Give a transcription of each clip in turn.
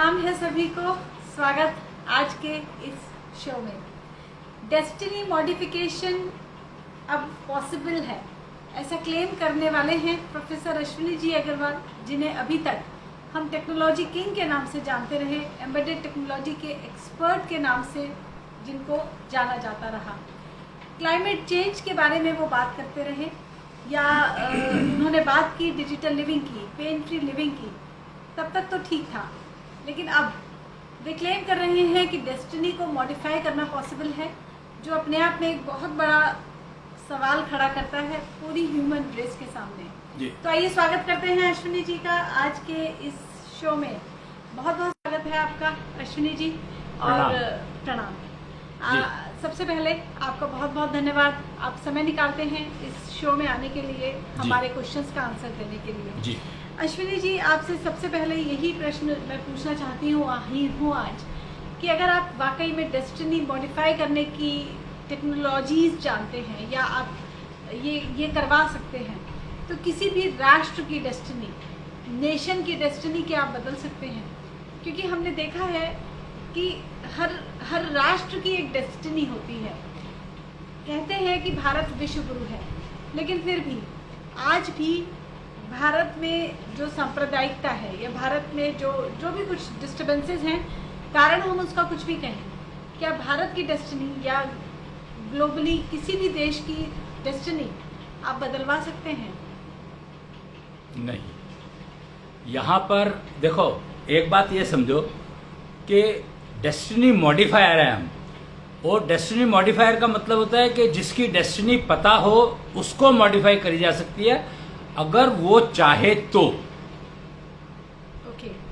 प्रणाम है सभी को। स्वागत आज के इस शो में। डेस्टिनी मॉडिफिकेशन अब पॉसिबल है, ऐसा क्लेम करने वाले हैं प्रोफेसर अश्विनी जी अग्रवाल, जिन्हें अभी तक हम टेक्नोलॉजी किंग के नाम से जानते रहे, एम्बेडेड टेक्नोलॉजी के एक्सपर्ट के नाम से जिनको जाना जाता रहा। क्लाइमेट चेंज के बारे में वो बात करते रहे, या उन्होंने बात की डिजिटल लिविंग की, पेन फ्री लिविंग की, तब तक तो ठीक था। लेकिन अब वे क्लेम कर रहे हैं कि डेस्टिनी को मॉडिफाई करना पॉसिबल है, जो अपने आप में एक बहुत बड़ा सवाल खड़ा करता है पूरी ह्यूमन रेस के सामने। तो आइए स्वागत करते हैं अश्विनी जी का आज के इस शो में। बहुत बहुत स्वागत है आपका अश्विनी जी, और प्रणाम। सबसे पहले आपका बहुत बहुत धन्यवाद, आप समय निकालते हैं इस शो में आने के लिए, हमारे क्वेश्चंस का आंसर देने के लिए जी। अश्विनी जी, आपसे सबसे पहले यही प्रश्न मैं पूछना चाहती हूँ आज कि अगर आप वाकई में डेस्टिनी मॉडिफाई करने की टेक्नोलॉजीज जानते हैं, या आप ये करवा सकते हैं, तो किसी भी राष्ट्र की डेस्टिनी, नेशन की डेस्टिनी क्या आप बदल सकते हैं? क्योंकि हमने देखा है कि हर राष्ट्र की एक डेस्टिनी होती है। कहते हैं कि भारत विश्व गुरु है, लेकिन फिर भी आज भी भारत में जो सांप्रदायिकता है, या भारत में जो भी कुछ डिस्टर्बेंसेस हैं, कारण हम उसका कुछ भी कहें, क्या भारत की डेस्टिनी या ग्लोबली किसी भी देश की डेस्टिनी आप बदलवा सकते हैं? नहीं। यहाँ पर देखो, एक बात ये समझो कि डेस्टिनी मॉडिफायर है हम, और डेस्टिनी मॉडिफायर का मतलब होता है कि जिसकी डेस्टिनी पता हो उसको मॉडिफाई करी जा सकती है, अगर वो चाहे तो।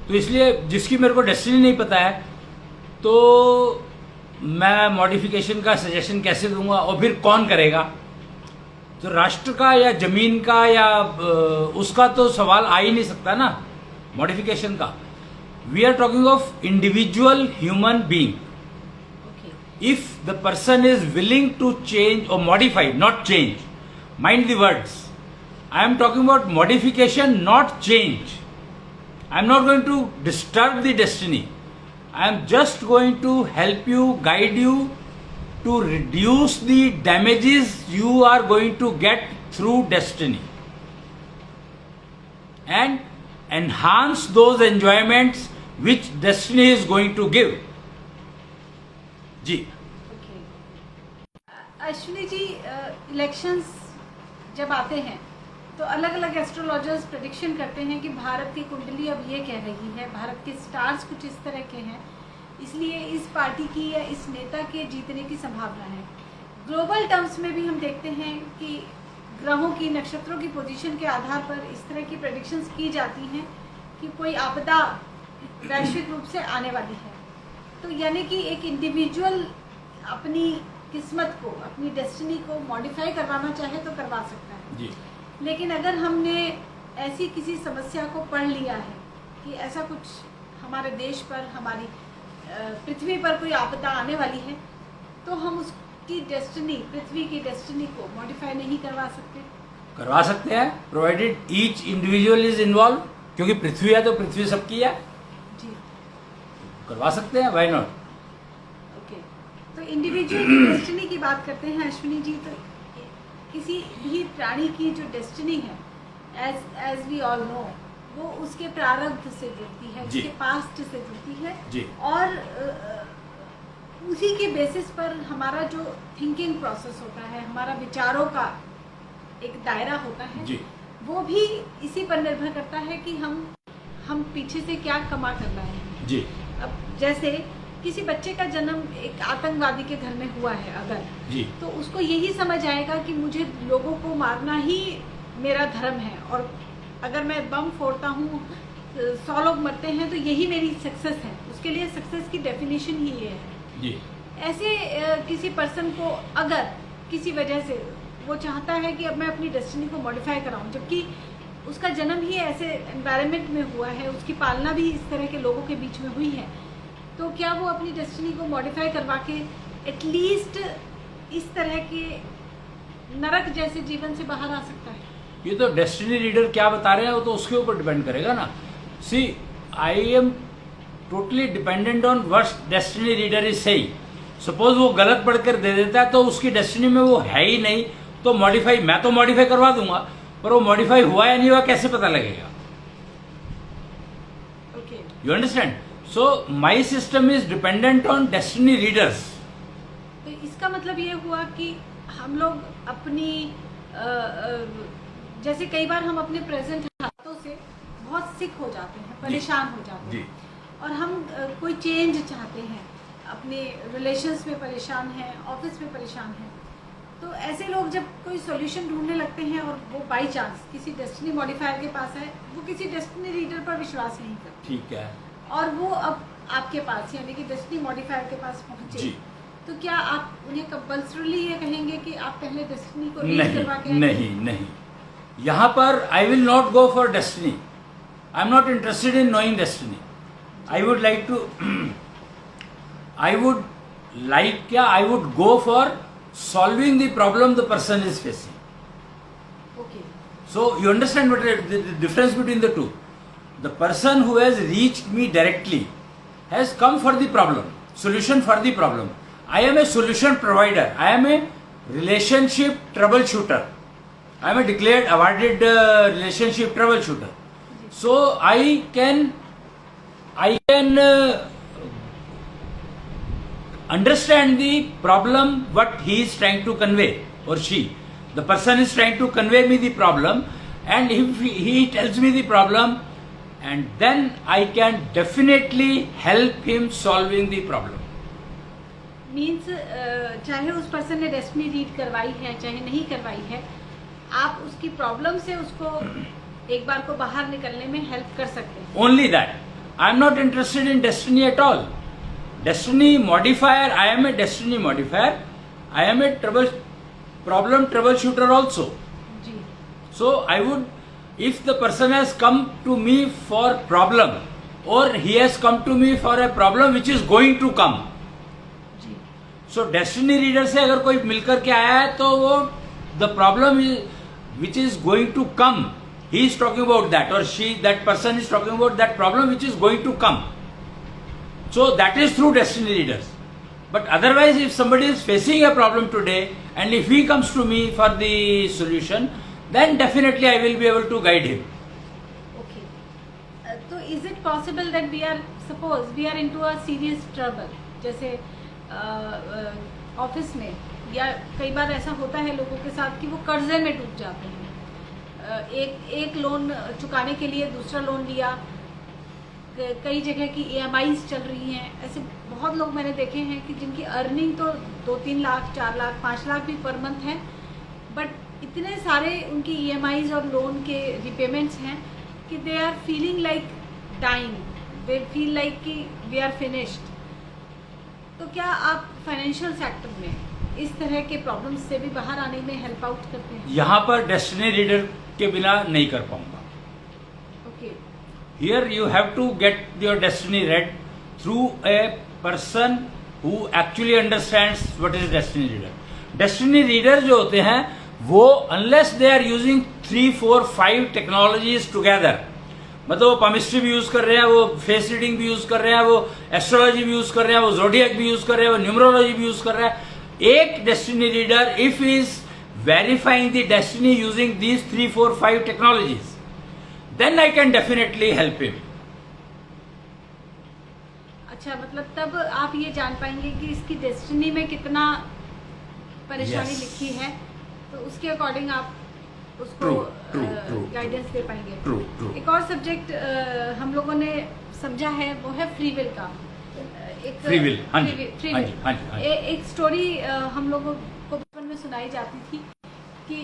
तो इसलिए जिसकी मेरे को डेस्टिनी नहीं पता है, तो मैं मॉडिफिकेशन का सजेशन कैसे दूंगा, और फिर कौन करेगा? तो राष्ट्र का या जमीन का या उसका तो सवाल आ ही नहीं सकता ना मॉडिफिकेशन का। We are talking of individual human being. If the person is willing to change और modify, not change, mind the words, I am talking about modification, not change. I am not going to disturb the destiny. I am just going to help you, guide you to reduce the damages you are going to get through destiny, and enhance those enjoyments which destiny is going to give. जी। Ashwini ji, elections जब आते हैं तो अलग अलग astrologers prediction करते हैं कि भारत की कुंडली अब ये कह रही है, भारत के स्टार्स कुछ इस तरह के हैं, इसलिए इस पार्टी की या इस नेता के जीतने की संभावना है। ग्लोबल टर्म्स में भी हम देखते हैं कि ग्रहों की, नक्षत्रों की पोजीशन के आधार पर इस तरह की प्रेडिक्शंस की जाती हैं कि कोई आपदा वैश्विक रूप से आने वाली है। तो यानी कि एक इंडिविजुअल अपनी किस्मत को, अपनी डेस्टिनी को मॉडिफाई करवाना चाहे तो करवा सकता है जी। लेकिन अगर हमने ऐसी किसी समस्या को पढ़ लिया है कि ऐसा कुछ हमारे देश पर, हमारी पृथ्वी पर कोई आपदा आने वाली है, तो हम उसकी डेस्टिनी, पृथ्वी की डेस्टिनी को मॉडिफाई नहीं करवा सकते? करवा सकते हैं, provided each individual is involve, क्योंकि पृथ्वी है तो पृथ्वी सबकी है जी। करवा सकते हैं, व्हाई नॉट? ओके, तो इंडिविजुअल डेस्टिनी की बात करते हैं अश्विनी जी, तो किसी भी प्राणी की जो डेस्टिनी है, एज वी ऑल नो, वो उसके प्रारब्ध से जुड़ती है, उसके पास्ट से जुड़ती है जी। और उसी के बेसिस पर हमारा जो थिंकिंग प्रोसेस होता है, हमारा विचारों का एक दायरा होता है जी। वो भी इसी पर निर्भर करता है कि हम पीछे से क्या कमा कर रहे हैं जी। अब जैसे किसी बच्चे का जन्म एक आतंकवादी के घर में हुआ है अगर जी, तो उसको यही समझ आएगा कि मुझे लोगों को मारना ही मेरा धर्म है, और अगर मैं बम फोड़ता हूँ, 100 लोग मरते हैं, तो यही मेरी सक्सेस है। उसके लिए सक्सेस की डेफिनेशन ही ये है जी। ऐसे किसी पर्सन को अगर किसी वजह से वो चाहता है कि अब मैं अपनी डेस्टिनी को मॉडिफाई कराऊं, जबकि उसका जन्म ही ऐसे एनवायरनमेंट में हुआ है, उसकी पालना भी इस तरह के लोगों के बीच में हुई है, तो क्या वो अपनी डेस्टिनी को मॉडिफाई करवा के एटलीस्ट इस तरह के नरक जैसे जीवन से बाहर आ सकता है? ये तो डेस्टिनी रीडर क्या बता रहे हैं वो तो उसके ऊपर डिपेंड करेगा ना। See, I am totally dependent on what destiny reader is saying. Suppose वो गलत पढ़कर दे देता है तो उसकी डेस्टिनी में वो है ही नहीं, तो मॉडिफाई, मैं तो मॉडिफाई करवा दूंगा, पर वो मॉडिफाई हुआ या नहीं हुआ कैसे पता लगेगा? Okay, you understand? So my system is dependent on destiny readers. तो इसका मतलब ये हुआ कि हम लोग अपनी जैसे कई बार हम अपने प्रेजेंट हालातों से बहुत सिक हो जाते हैं, परेशान हो जाते हैं, और हम कोई चेंज चाहते हैं, अपने रिलेशंस में परेशान हैं, ऑफिस में परेशान हैं, तो ऐसे लोग जब कोई सॉल्यूशन ढूंढने लगते हैं और वो बाय चांस किसी डेस्टिनी मॉडिफायर के पास है, वो किसी डेस्टिनी रीडर पर विश्वास नहीं करते, ठीक है, और वो अब आपके पास यानी कि डेस्टिनी मॉडिफायर के पास पहुंचे, तो क्या आप उन्हें कंपल्सरीली ये कहेंगे कि आप पहले डेस्टिनी को रीड करवा के? नहीं. यहाँ पर I will not go for destiny. I am not interested in knowing destiny. I would like to I would go for solving the problem the person is facing. Okay. So you understand what the difference between the two. The person who has reached me directly has come for the problem, solution for the problem. I am a solution provider. I am a relationship troubleshooter. I am a declared awarded relationship troubleshooter. So I can understand the problem what he is trying to convey, or she, the person is trying to convey me the problem, and if he tells me the problem, and then I can definitely help him solving the problem. Means चाहे उस person ने destiny read करवाई है चाहे नहीं करवाई है, आप उसकी प्रॉब्लम से उसको एक बार को बाहर निकलने में हेल्प कर सकते हैं. Only that. I am not interested in destiny at all. Destiny modifier, I am a destiny modifier. I am a problem troubleshooter also. Ji. So I would, if the person has come to me for problem, or he has come to me for a problem which is going to come. Ji. So destiny reader से अगर कोई मिलकर के आया है तो वो the problem which is going to come, he is talking about that, or she, that person is talking about that problem which is going to come. So that is through destiny readers. But otherwise, if somebody is facing a problem today, and if he comes to me for the solution, then definitely I will be able to guide him. Okay. So is it possible that suppose we are into a serious trouble, जैसे office में, या कई बार ऐसा होता है लोगों के साथ कि वो कर्जे में डूब जाते हैं, एक लोन चुकाने के लिए दूसरा लोन लिया, कई जगह की EMIs चल रही हैं. ऐसे बहुत लोग मैंने देखे हैं कि जिनकी अर्निंग तो 2-3 लाख, 4 लाख, 5 लाख भी पर मंथ है, बट इतने सारे उनकी EMIs और लोन के रिपेमेंट्स हैं कि they are feeling like dying, they feel like कि वी आर फिनिश्ड. तो क्या आप फाइनेंशियल सेक्टर में इस तरह के प्रॉब्लम्स से भी बाहर आने में हेल्प आउट करते हैं? यहाँ पर डेस्टिनी रीडर के बिना नहीं कर पाऊंगा. Here you have to get your destiny read through a person who actually understands what is destiny reader. Destiny reader जो होते हैं वो unless they are using 3, 4, 5 technologies together, मतलब वो palmistry भी यूज कर रहे हैं, वो फेस रीडिंग भी यूज कर रहे हैं, वो एस्ट्रोलॉजी भी यूज कर रहे हैं, वो जोडियक भी यूज कर रहे हैं, वो न्यूमरोलॉजी भी यूज कर रहे हैं. एक destiny reader if is verifying the destiny using these 3, 4, 5 technologies, then I can definitely help him. अच्छा, मतलब तब आप ये जान पाएंगे कि इसकी डेस्टिनी में कितना परेशानी लिखी है, तो उसके अकॉर्डिंग आप उसको गाइडेंस दे पाएंगे. एक और सब्जेक्ट हम लोगों ने समझा है वो है फ्री विल का. Free will. एक स्टोरी हम लोगों को बचपन में सुनाई जाती थी कि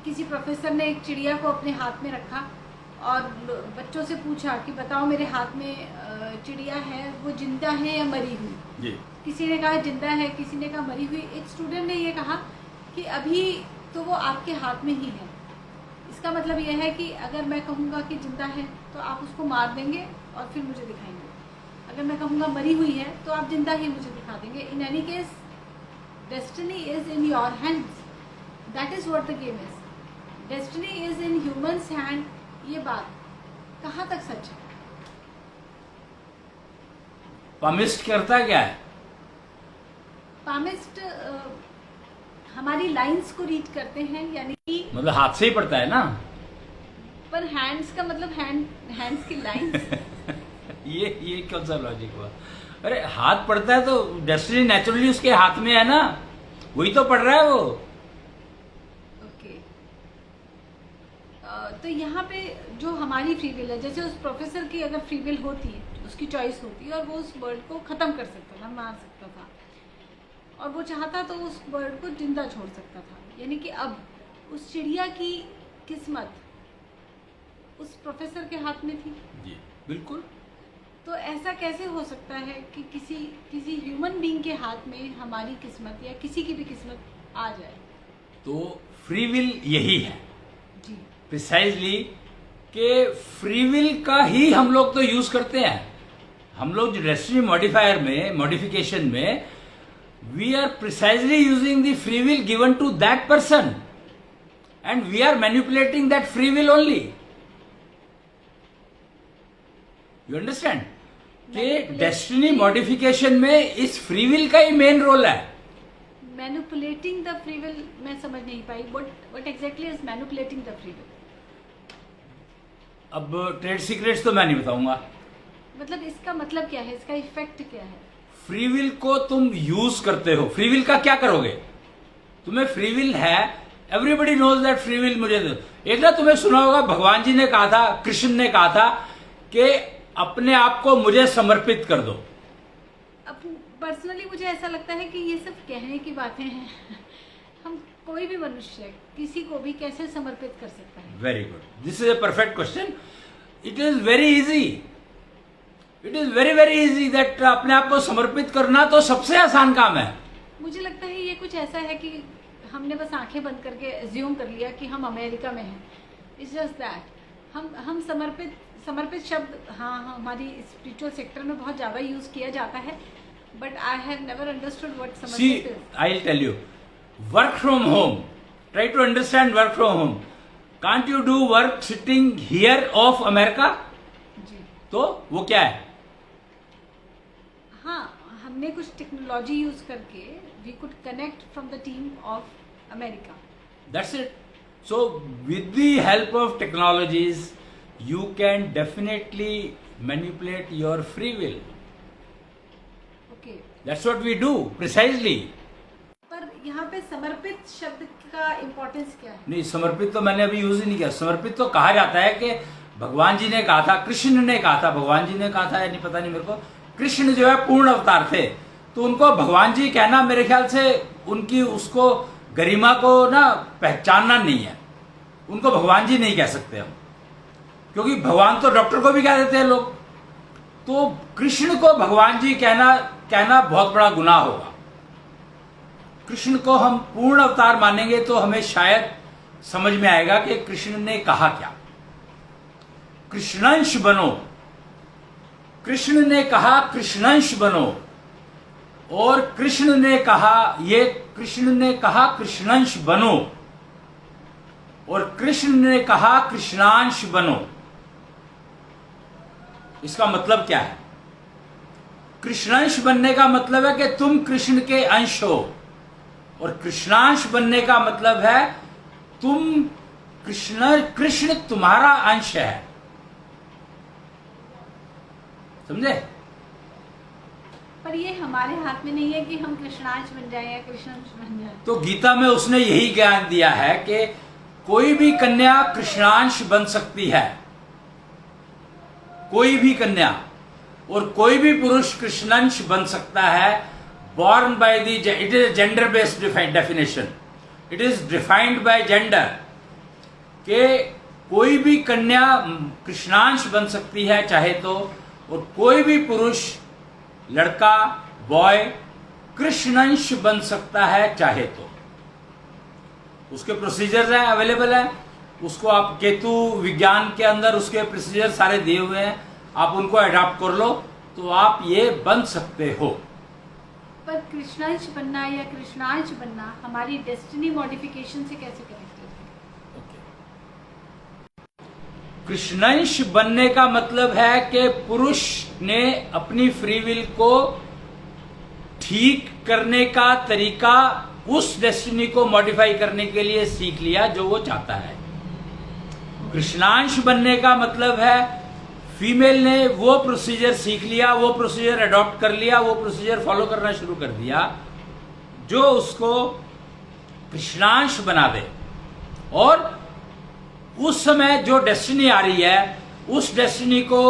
किसी प्रोफेसर ने एक चिड़िया को अपने हाथ में रखा और बच्चों से पूछा कि बताओ मेरे हाथ में चिड़िया है, वो जिंदा है या मरी हुई? किसी ने कहा जिंदा है, किसी ने कहा मरी हुई. एक स्टूडेंट ने ये कहा कि अभी तो वो आपके हाथ में ही है. इसका मतलब यह है कि अगर मैं कहूँगा कि जिंदा है तो आप उसको मार देंगे और फिर मुझे दिखाएंगे, अगर मैं कहूँगा मरी हुई है तो आप जिंदा ही मुझे दिखा देंगे. In any case destiny is in your hands. That is what the game is. Destiny is in humans hand. ये बात कहाँ तक सच है? पामिस्ट करता क्या है? पामिस्ट हमारी लाइंस को रीड करते हैं, यानी कि मतलब हाथ से ही पड़ता है ना? पर हैंड्स का मतलब हैंड्स की लाइंस ये कौन सा लॉजिक हुआ? अरे हाथ पड़ता है तो डेस्टिनी नेचुरली उसके हाथ में है ना, वही तो पढ़ रहा है वो। ओके। तो यहाँ पे जो हमारी फ्री विल है, जैसे उस प्रोफेसर की अगर फ्री विल होती है, उसकी चॉइस होती है और वो उस बर्ड को खत्म कर सकता था, मार सकता था, और वो चाहता तो उस बर्ड को जिंदा छोड़ सकता था। यानी कि अब उस चिड़िया की किस्मत उस प्रोफेसर के हाथ में थी। जी बिल्कुल। तो ऐसा कैसे हो सकता है कि किसी ह्यूमन बीइंग के हाथ में हमारी किस्मत या किसी की भी किस्मत आ जाए? तो फ्री विल यही है जी प्रिसाइजली, कि फ्री विल का ही हम लोग तो यूज करते हैं। हम लोग जो डेस्टिनी मॉडिफायर में, मॉडिफिकेशन में, we are precisely using the free will given to that person and we are manipulating that free will only. You understand? कि डेस्टिनी मॉडिफिकेशन में इस फ्री विल का ही मेन रोल है। मैनिपुलेटिंग द फ्री विल मैं समझ नहीं पाई, what exactly is manipulating the free will? अब ट्रेड सीक्रेट्स तो मैं नहीं बताऊंगा। मतलब इसका मतलब क्या है, इसका इफेक्ट क्या है? फ्री विल को तुम यूज करते हो, फ्री विल का क्या करोगे? तुम्हें फ्री विल है, everybody knows that free will मुझे दो। एक ना तुम्हें सुना होगा, भगवान जी ने कहा था, कृष्ण ने कहा था कि अपने आप को मुझे समर्पित कर दो। अब पर्सनली मुझे ऐसा लगता है कि ये सब कहने की बातें हैं। हम कोई भी मनुष्य किसी को भी कैसे समर्पित कर सकता है? Very good, this is a perfect question. It is very easy, it is very very easy that अपने आप को समर्पित करना तो सबसे आसान काम है। मुझे लगता है ये कुछ ऐसा है कि हमने बस आंखें बंद करके एज्यूम कर लिया कि हम अमेरिका में हैं। इट्स जस्ट दैट हम समर्पित शब्द हाँ हमारी स्पिरिचुअल सेक्टर में बहुत ज़्यादा यूज किया जाता है, but I have never understood what समर्पित is. I will tell you, work from home, try to understand work from home. Can't you do work sitting here of America? जी तो वो क्या है? हाँ, हमने कुछ टेक्नोलॉजी यूज करके we could connect from the team of America. That's it. So with the help of technologies, you can definitely manipulate your free will. Okay, That's what we do precisely. पर यहाँ पे समर्पित शब्द का importance क्या है? नहीं, समर्पित तो मैंने अभी यूज ही नहीं किया। समर्पित तो कहा जाता है कि भगवान जी ने कहा था, कृष्ण ने कहा था, भगवान जी ने कहा था या नहीं पता नहीं मेरे को। कृष्ण जो है पूर्ण अवतार थे, तो उनको भगवान जी कहना मेरे ख्याल से उनकी उसको गरिमा को ना पहचानना नहीं है। उनको भगवान जी नहीं कह सकते हम, क्योंकि भगवान तो डॉक्टर को भी कह देते हैं लोग। तो कृष्ण को भगवान जी कहना बहुत बड़ा गुनाह होगा। कृष्ण को हम पूर्ण अवतार मानेंगे तो हमें शायद समझ में आएगा कि कृष्ण ने कहा क्या। कृष्णंश बनो, कृष्ण ने कहा कृष्णंश बनो, और कृष्ण ने कहा, ये कृष्ण ने कहा कृष्णंश बनो, और कृष्ण ने कहा कृष्णांश बनो। इसका मतलब क्या है? कृष्णांश बनने का मतलब है कि तुम कृष्ण के अंश हो, और कृष्णांश बनने का मतलब है तुम कृष्ण तुम्हारा अंश है। समझे? पर ये हमारे हाथ में नहीं है कि हम कृष्णांश बन जाए या कृष्णांश बन जाए। तो गीता में उसने यही ज्ञान दिया है कि कोई भी कन्या कृष्णांश बन सकती है, कोई भी कन्या, और कोई भी पुरुष कृष्णांश बन सकता है। Born by the, it is gender based definition, it is defined by gender, कि कोई भी कन्या कृष्णांश बन सकती है चाहे तो, और कोई भी पुरुष, लड़का, बॉय, कृष्णांश बन सकता है चाहे तो। उसके प्रोसीजर्स हैं, अवेलेबल है। उसको आप केतु विज्ञान के अंदर उसके प्रोसीजर सारे दिए हुए हैं, आप उनको अडॉप्ट कर लो तो आप ये बन सकते हो। पर कृष्णांश बनना या कृष्णांश बनना हमारी डेस्टिनी मॉडिफिकेशन से कैसे कनेक्टेड है? कृष्णंश बनने का मतलब है कि पुरुष ने अपनी फ्री विल को ठीक करने का तरीका उस डेस्टिनी को मॉडिफाई करने के लिए सीख लिया जो वो चाहता है। कृष्णांश बनने का मतलब है फीमेल ने वो प्रोसीजर सीख लिया, वो प्रोसीजर अडॉप्ट कर लिया, वो प्रोसीजर फॉलो करना शुरू कर दिया जो उसको कृष्णांश बना दे। और उस समय जो डेस्टिनी आ रही है उस डेस्टिनी को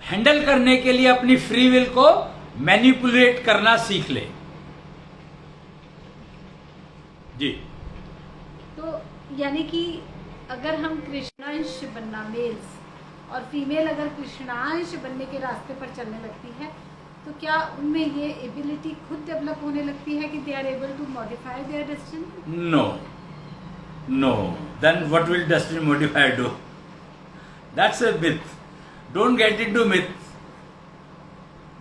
हैंडल करने के लिए अपनी फ्री विल को मैनिपुलेट करना सीख ले। जी, तो यानी कि अगर हम कृष्णांश बनना मेल्स और फीमेल अगर कृष्णांश बनने के रास्ते पर चलने लगती है तो क्या उनमें ये एबिलिटी खुद डेवलप होने लगती है कि they are able to modify their destiny? No. Then what will destiny modifier do? That's a myth. Don't get into myth.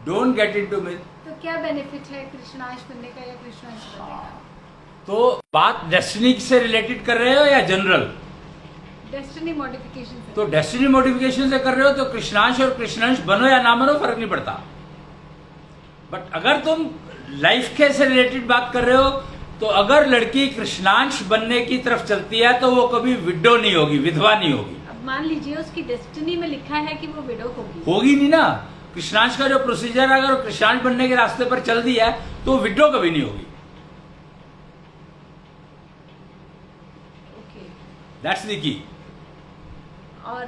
Don't get into myth. तो क्या बेनिफिट है कृष्णांश बनने का या कृष्णांश बनने का? तो बात डेस्टिनी से रिलेटेड कर रहे हो या जनरल? डेस्टिनी मॉडिफिकेशन से। तो डेस्टिनी मॉडिफिकेशन से कर रहे हो तो कृष्णांश और कृष्णांश बनो या ना बनो फर्क नहीं पड़ता। बट अगर तुम लाइफ के से रिलेटेड बात कर रहे हो तो अगर लड़की कृष्णांश बनने की तरफ चलती है तो वो कभी विडो नहीं होगी, विधवा नहीं होगी। अब मान लीजिए उसकी डेस्टिनी में लिखा है कि वो विडो होगी नहीं ना। कृष्णांश का जो प्रोसीजर है अगर कृष्णांश बनने के रास्ते पर चल दी है तो विडो कभी नहीं होगी। Okay, that's the key. और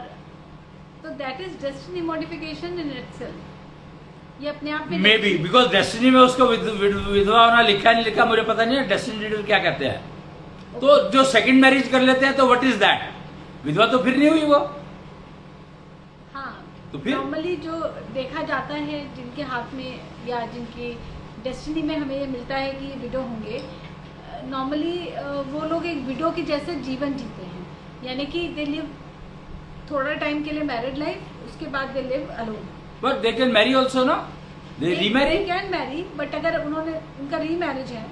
तो that is destiny modification in itself. ये अपने आप में मे बी बिकॉज डेस्टिनी में उसको विधवा होना लिखा नहीं लिखा मुझे पता नहीं है। डेस्टिनी रीडर क्या कहते हैं। तो जो सेकंड मैरिज कर लेते हैं तो व्हाट इज दैट? विधवा तो फिर नहीं हुई वो। हाँ, तो फिर नॉर्मली जो देखा जाता है जिनके हाथ में या जिनकी डेस्टिनी में हमें ये मिलता है कि ये विडो होंगे, नॉर्मली वो लोग एक विडो के जैसे जीवन जीते हैं। यानी कि दे लिव थोड़ा टाइम के लिए मैरिड लाइफ, उसके बाद they live alone. But they can marry also ना, दे रीमैरी कैन मैरी। बट अगर उन्होंने उनका रीमैरिज है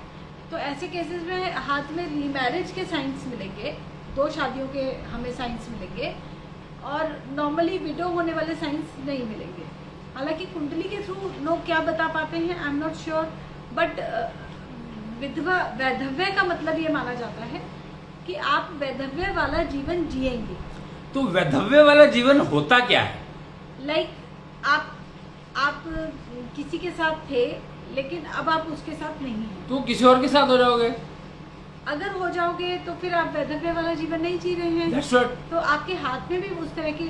तो ऐसे केसेस में हाथ में रीमैरिज के साइंस मिलेंगे, 2 शादियों के हमें साइंस मिलेंगे, और नॉर्मली विडो होने वाले साइंस नहीं मिलेंगे। हालांकि कुंडली के थ्रू लोग क्या बता पाते हैं आई एम नॉट श्योर, बट विधवा वैधव्य का मतलब ये माना जाता है कि आप वैधव्य वाला जीवन जिएंगे। तो वैधव्य वाला जीवन होता क्या है? लाइक आप किसी के साथ थे लेकिन अब आप उसके साथ नहीं हैं, तो किसी और के साथ हो जाओगे। अगर हो जाओगे तो फिर आप वैधव्य वाला जीवन नहीं जी रहे हैं। That's right. तो आपके हाथ में भी उस तरह के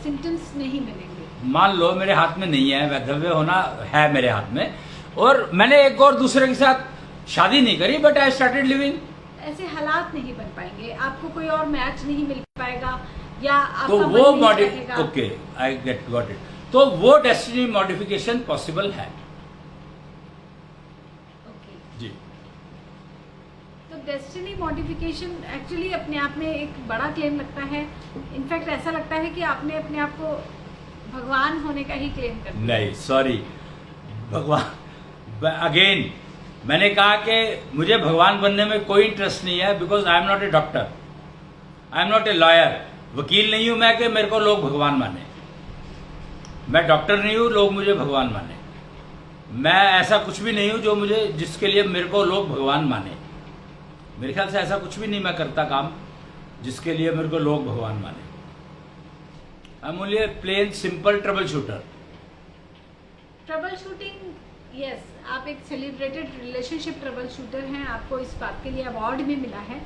सिम्टम्स नहीं मिलेंगे। मान लो मेरे हाथ में नहीं है, वैधव्य होना है मेरे हाथ में, और मैंने एक और दूसरे के साथ शादी नहीं करी, बट आई स्टार्टेड लिविंग। ऐसे हालात नहीं बन पाएंगे, आपको कोई और मैच नहीं मिल पाएगा या आपका तो मन वो नहीं रहेगा। Okay, I got it. तो वो डेस्टिनी मॉडिफिकेशन पॉसिबल है। ओके, जी। तो डेस्टिनी मॉडिफिकेशन एक्चुअली अपने आप में एक बड़ा क्लेम लगता है। इनफैक्ट ऐसा लगता है कि आपने अपने आप को भगवान होने का ही क्लेम कर दिया। नहीं, सॉरी, भगवान अगेन मैंने कहा कि मुझे भगवान बनने में कोई इंटरेस्ट नहीं है, because I am not a doctor, I am not a lawyer. वकील नहीं हूं मैं कि मेरे को लोग भगवान माने। मैं डॉक्टर नहीं हूं लोग मुझे भगवान माने। मैं ऐसा कुछ भी नहीं हूं जो मुझे जिसके लिए मेरे को लोग भगवान माने। मेरे ख्याल से ऐसा कुछ भी नहीं मैं करता काम जिसके लिए मेरे को लोग भगवान माने। I am only A plain simple trouble shooter. Trouble shooting, yes, आप एक सेलिब्रेटेड रिलेशनशिप ट्रबल शूटर हैं। आपको इस बात के लिए अवार्ड भी मिला है।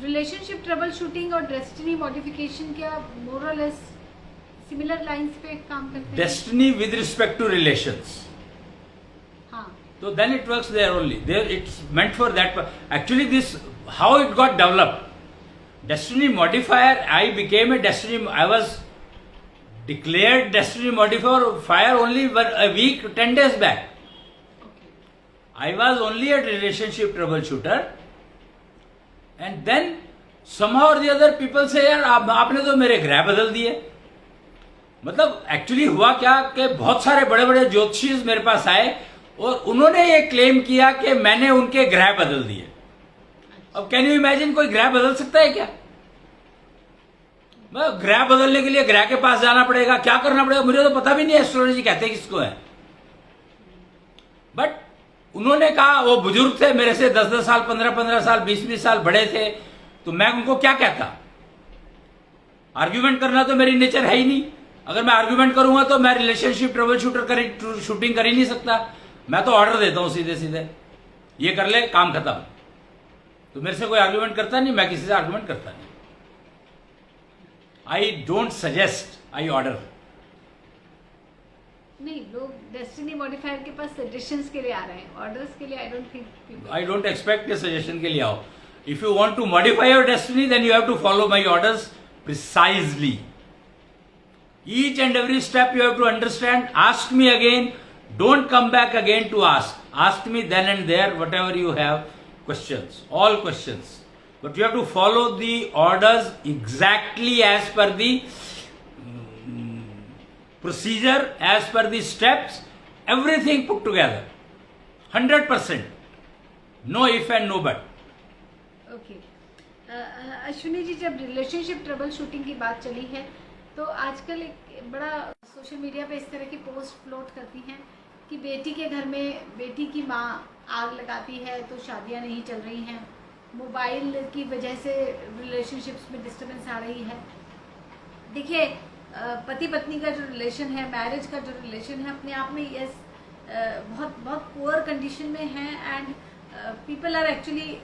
रिलेशनशिप ट्रबल शूटिंग और डेस्टिनी मॉडिफिकेशन क्या मोर और लेस सिमिलर लाइंस पे काम करते हैं? Destiny with respect to relations. हाँ, So then it works there only. There it's meant for that. Actually, this how it got developed. Destiny modifier. I became a destiny. I was declared destiny modifier only a week, 10 days back. okay. I was only a relationship troubleshooter, and then somehow or the other people say यार आपने तो मेरे ग्रह बदल दिए। मतलब actually हुआ क्या कि बहुत सारे बड़े बड़े ज्योतिषी मेरे पास आए और उन्होंने ये क्लेम किया कि मैंने उनके ग्रह बदल दिए। अब कैन यू इमेजिन कोई ग्रह बदल सकता है क्या? मैं ग्रह बदलने के लिए ग्रह के पास जाना पड़ेगा, क्या करना पड़ेगा, मुझे तो पता भी नहीं एस्ट्रोलॉजी कहते किसको है। बट उन्होंने कहा, वो बुजुर्ग थे मेरे से 10-10 साल, 15-15 साल, 20-20 साल बड़े थे, तो मैं उनको क्या कहता। आर्ग्यूमेंट करना तो मेरी नेचर है ही नहीं। अगर मैं आर्ग्यूमेंट करूंगा तो मैं रिलेशनशिप ट्रबल शूटिंग कर ही नहीं सकता। मैं तो ऑर्डर देता हूं सीधे सीधे, ये कर ले, काम खत्म। तो मेरे से कोई आर्ग्यूमेंट करता नहीं, मैं किसी से आर्ग्यूमेंट करता नहीं। I don't suggest, I order. नहीं, लोग डेस्टिनी मॉडिफायर के पास सजेशंस के लिए आ रहे हैं, ऑर्डर्स के लिए आई डोंट एक्सपेक्ट के सजेशन के लिए आओ। If you want to modify your destiny then you have to follow my orders precisely. Each and every step you have to understand. Ask me again, don't come back again to ask me then and there whatever you have questions, all questions, but you have to follow the orders exactly as per the procedure, as per the steps, everything put together, 100%, no if and no but. Okay Ashwini ji, जब relationship trouble shooting की बात चली है तो आजकल एक बड़ा social media पे इस तरह की पोस्ट फ्लोट करती हैं कि बेटी के घर में बेटी की माँ आग लगाती है तो शादियाँ नहीं चल रही हैं, मोबाइल की वजह से रिलेशनशिप्स में डिस्टर्बेंस आ रही है। देखिए, पति पत्नी का जो रिलेशन है, मैरिज का जो रिलेशन है, अपने आप में यस बहुत बहुत पुअर कंडीशन में है and people are actually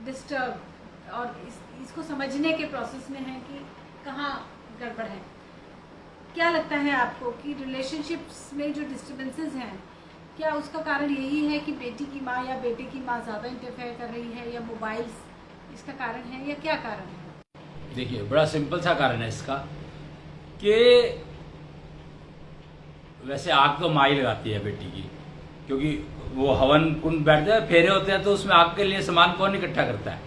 disturb, और इसको समझने के प्रोसेस में है कि कहाँ गड़बड़ है। क्या लगता है आपको कि रिलेशनशिप्स में जो डिस्टर्बेंसेस हैं, क्या उसका कारण यही है कि बेटी की माँ या बेटे की माँ ज़्यादा इंटरफेयर कर रही है, या मोबाइल्स इसका कारण है, या क्या कारण है? देखिए, बड़ा सिंपल सा कारण है इसका कि वैसे आग तो माँ ही लगाती है बेटी की, क्योंकि वो हवन कुंड बैठते हैं, फेरे होते हैं, तो उसमें आग के लिए सामान कौन इकट्ठा करता है?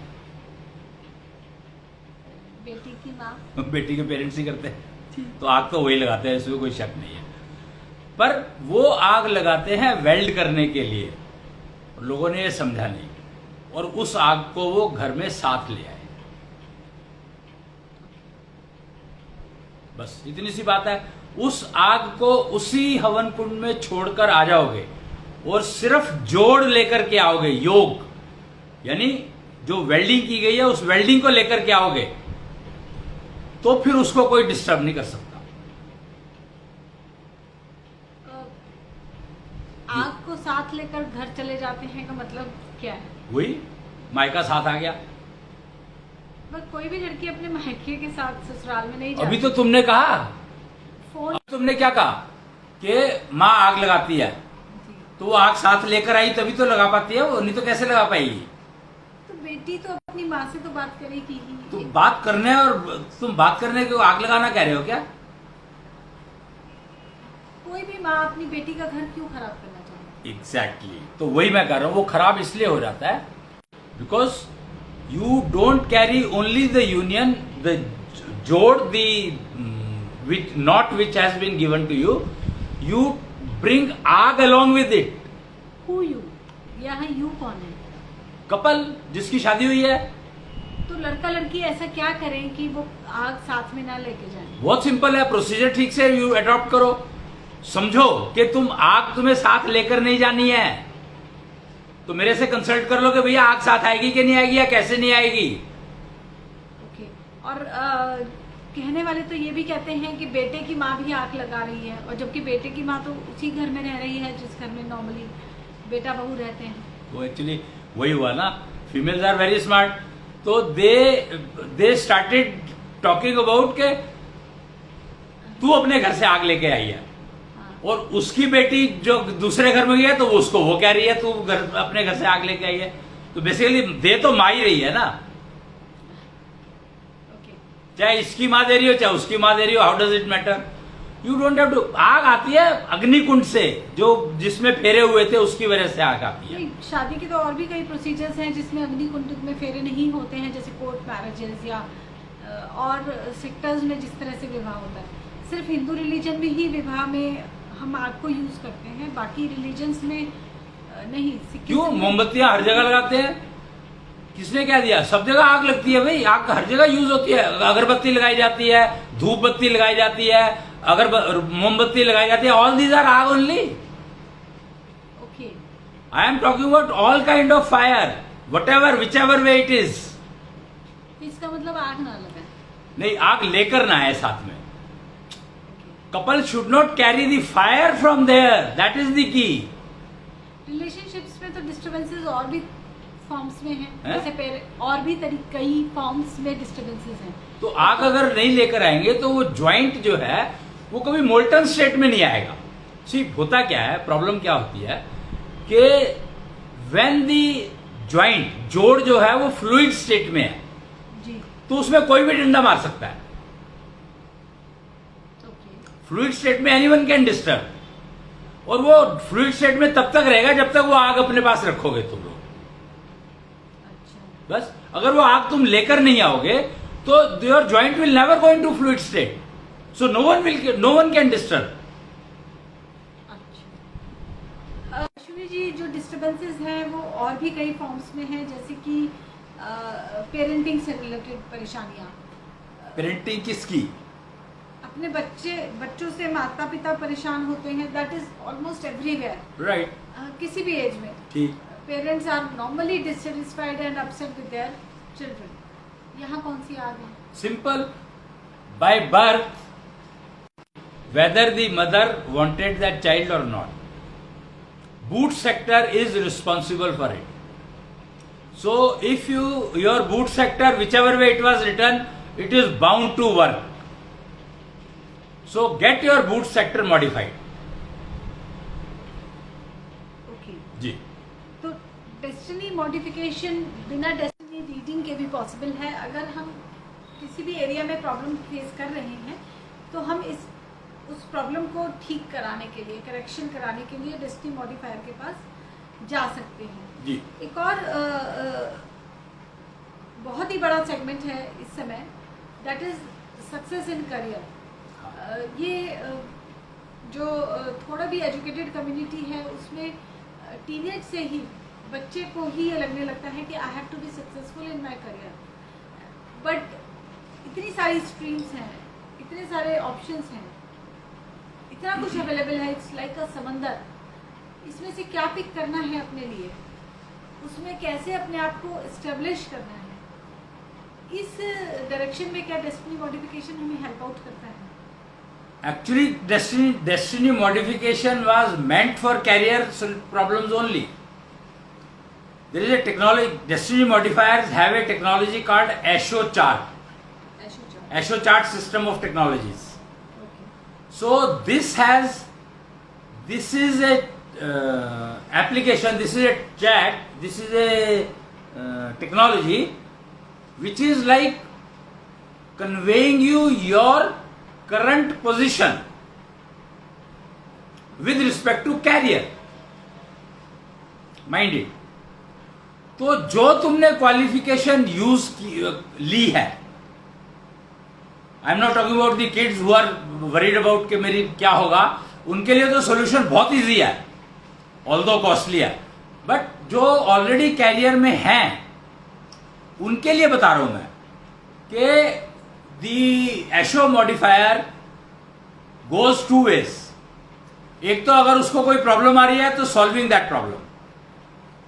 बेटी की माँ, बेटी के पेरेंट्स ही करते हैं। तो आग तो वही लगाते हैं, इसमें कोई शक नहीं है। पर वो आग लगाते हैं वेल्ड करने के लिए, लोगों ने ये समझा नहीं, और उस आग को वो घर में साथ ले आए। बस इतनी सी बात है। उस आग को उसी हवन कुंड में छोड़कर आ जाओगे और सिर्फ जोड़ लेकर के आओगे, योग, यानी जो वेल्डिंग की गई है उस वेल्डिंग को लेकर के आओगे, तो फिर उसको कोई डिस्टर्ब नहीं कर सकता। आग को साथ लेकर घर चले जाते हैं का मतलब क्या है? वही मायका साथ आ गया। बस कोई भी लड़की अपने मायके के साथ ससुराल में नहीं जाती। अभी तो तुमने कहा, फोन तुमने क्या कहा कि माँ आग लगाती है, तो वो आग साथ लेकर आई तभी तो लगा पाती है, वो नहीं तो कैसे लगा पाएगी? तो बेटी तो अपनी माँ से तो बात करेगी ही। तुम बात करने और तुम बात करने को आग लगाना कह रहे हो क्या? कोई भी माँ अपनी बेटी का घर क्यों खराब करना चाहेगी? एग्जैक्टली, तो वही मैं कह रहा हूँ, वो खराब इसलिए हो जाता है because you don't carry only the union, the जोड़, the which not which has been given to you, you bring आग along with it. Who you? यहाँ यू कौन है? कपल जिसकी शादी हुई है। तो लड़का लड़की ऐसा क्या करें कि वो आग साथ में ना लेके जाए? बहुत सिंपल है, प्रोसीजर ठीक से यू अडॉप्ट करो। समझो कि तुम आग तुम्हें साथ लेकर नहीं जानी है, तो मेरे से कंसल्ट कर लो कि भैया आग साथ आएगी कि नहीं आएगी, या कैसे नहीं आएगी। ओके। और कहने वाले तो ये भी कहते हैं कि बेटे की माँ भी आग लगा रही है, और जबकि बेटे की माँ तो उसी घर में रह रही है जिस घर में नॉर्मली बेटा बहू रहते हैं। वो एक्चुअली वही हुआ ना, फीमेल्स आर वेरी स्मार्ट, तो दे स्टार्टेड टॉकिंग अबाउट के तू अपने घर से आग लेके आई है, और उसकी बेटी जो दूसरे घर में गई है तो उसको वो कह रही है तू अपने घर से आग लेके आई है। तो बेसिकली दे तो माँ ही रही है ना, चाहे इसकी माँ दे रही हो चाहे उसकी माँ दे रही हो, how does it matter? You don't have to. आग आती है अग्निकुंड से, जो जिसमें फेरे हुए थे उसकी वजह से आग आती है। शादी के तो और भी कई प्रोसीजर्स हैं जिसमें अग्निकुंड में फेरे नहीं होते हैं, जैसे कोर्ट मैरिजेस या और सेक्टर्स में जिस तरह से विवाह होता है। सिर्फ हिंदू रिलीजन में ही विवाह में हम आग को यूज करते हैं, बाकी रिलीजन्स में नहीं। क्यों? मोमबत्तियां हर जगह लगाते हैं, किसने क्या दिया? सब जगह आग लगती है भाई, आग हर जगह यूज होती है। अगरबत्ती लगाई जाती है, धूप बत्ती लगाई जाती है, अगर मोमबत्ती लगाई जाती है, ऑल दीज आर आग only. Okay, I am talking about all kind of fire, what ever which ever way it is. इसका मतलब आग ना लगे। नहीं, आग लेकर ना आए साथ में। Couple should not carry the fire from there, that is the key. Relationships में तो डिस्टर्बेंसेस और भी फॉर्म्स में हैं, है? जैसे और भी कई फॉर्म्स में डिस्टर्बेंसेस हैं। तो आग अगर नहीं लेकर आएंगे तो वो ज्वाइंट जो है वो कभी मोल्टन स्टेट में नहीं आएगा। सिर्फ होता क्या है, प्रॉब्लम क्या होती है कि व्हेन दी ज्वाइंट, जोड़ जो है वो फ्लूइड स्टेट में है, जी, तो उसमें कोई भी डंडा मार सकता है। ओके, फ्लूइड स्टेट में एनीवन कैन डिस्टर्ब, और वो फ्लूइड स्टेट में तब तक रहेगा जब तक वो आग अपने पास रखोगे तुम लोग। अच्छा, बस अगर वो आग तुम लेकर नहीं आओगे तो your joint will never go into fluid state, so no one can disturb. अच्छा। अश्विनी जी, जो डिस्टर्बेंसेस हैं वो और भी कई फॉर्म्स में हैं, जैसे कि पेरेंटिंग से रिलेटेड परेशानियां। पेरेंटिंग किसकी? अपने बच्चों से माता पिता परेशान होते हैं, that is almost everywhere, right, किसी भी एज में। ठीक। Parents are normally dissatisfied and upset with their children. यहाँ कौन सी आग है? Simple. By birth, whether the mother wanted that child or not, boot sector is responsible for it. So if your boot sector, whichever way it was written, it is bound to work. So get your boot sector modified. Okay, जी। तो destiny modification बिना destiny reading के भी possible है। अगर हम किसी भी एरिया में प्रॉब्लम फेस कर रहे हैं तो हम उस प्रॉब्लम को ठीक कराने के लिए, करेक्शन कराने के लिए डेस्टिनी मॉडिफायर के पास जा सकते हैं। जी। एक और बहुत ही बड़ा सेगमेंट है इस समय, that is success in career. ये जो थोड़ा भी एजुकेटेड कम्युनिटी है उसमें टीनेज से ही बच्चे को ही ये लगने लगता है कि I have to be successful in my career, but इतनी सारी स्ट्रीम्स हैं, इतने सारे ऑप्शंस हैं, इतना कुछ अवेलेबल है, इट्स लाइक अ समंदर। इसमें से क्या पिक करना है अपने लिए, उसमें कैसे अपने आप को एस्टेब्लिश करना है, इस डायरेक्शन में क्या डेस्टिनी मॉडिफिकेशन हमें हेल्प आउट करता है? Actually, destiny modification was meant for career problems only. There is a technology. Destiny modifiers have a technology called ASHO chart. ASHO chart system of technologies. Okay. So this is a application. This is a chat. This is a technology which is like conveying you your current position with respect to career. Mind it. तो जो तुमने qualification ली है, I am not talking about the kids who are worried about कि मेरी क्या होगा, उनके लिए तो सोल्यूशन बहुत इजी है, ऑल्दो कॉस्टली है, बट जो ऑलरेडी कैरियर में हैं उनके लिए बता रहा हूं मैं कि दी एशो मॉडिफायर गोज टू वेज। एक तो अगर उसको कोई प्रॉब्लम आ रही है तो सॉल्विंग दैट प्रॉब्लम,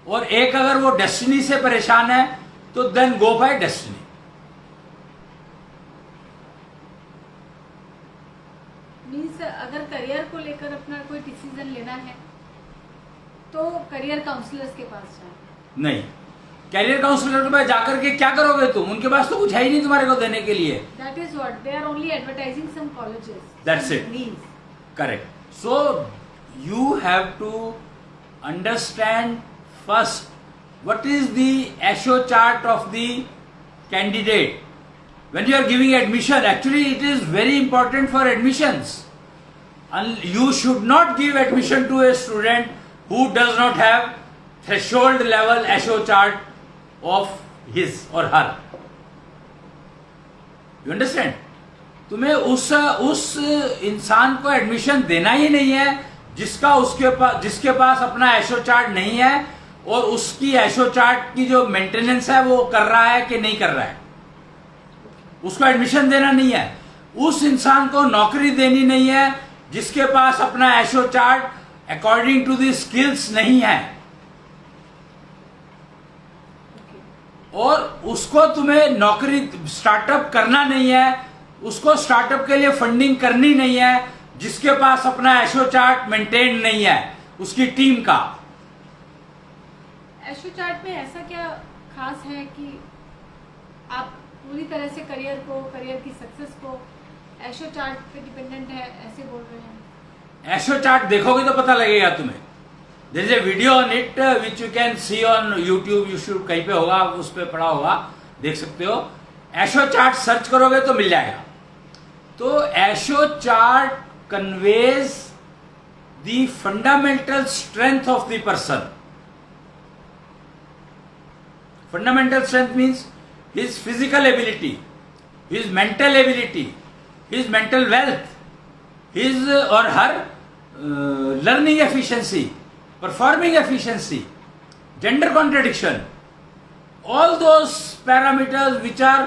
और एक अगर वो डेस्टिनी से परेशान है तो then go by destiny. Means अगर करियर को लेकर अपना कोई डिसीजन लेना है तो करियर काउंसलर्स के पास जाए। नहीं, कैरियर काउंसलर के पास जाकर के क्या करोगे तुम? उनके पास तो कुछ है ही नहीं तुम्हारे को देने के लिए। That is what they are only advertising some colleges. That's it, correct. So you have to understand first what is the ASHO chart of the candidate when you are giving admission. Actually it is very important for admissions, and you should not give admission to a student who does not have threshold level ASHO chart of his or her. You understand? तुम्हें उस इंसान को admission देना ही नहीं है जिसके पास अपना ASHO चार्ट नहीं है, और उसकी एशो चार्ट की जो मेंटेनेंस है वो कर रहा है कि नहीं कर रहा है। उसको एडमिशन देना नहीं है, उस इंसान को नौकरी देनी नहीं है जिसके पास अपना एशो chart according to the skills नहीं है। और उसको तुम्हें नौकरी स्टार्टअप करना नहीं है, उसको स्टार्टअप के लिए फंडिंग करनी नहीं है जिसके पास अपना एशो चार्ट मेंटेन नहीं है उसकी टीम का। एशो चार्ट में ऐसा क्या खास है कि आप पूरी तरह से करियर की सक्सेस को एशो चार्ट पे डिपेंडेंट है, ऐसे बोल रहे हैं? एशो चार्ट देखोगे तो पता लगेगा तुम्हें। There is a video on it which you can see on YouTube, YouTube कहीं पे होगा, उस पर पड़ा होगा, देख सकते हो। एशो चार्ट सर्च करोगे तो मिल जाएगा। तो एशो chart conveys the fundamental strength of the person. Fundamental strength means his physical ability, his mental ability, his mental wealth, his or her learning efficiency, performing efficiency, gender contradiction, all those parameters which are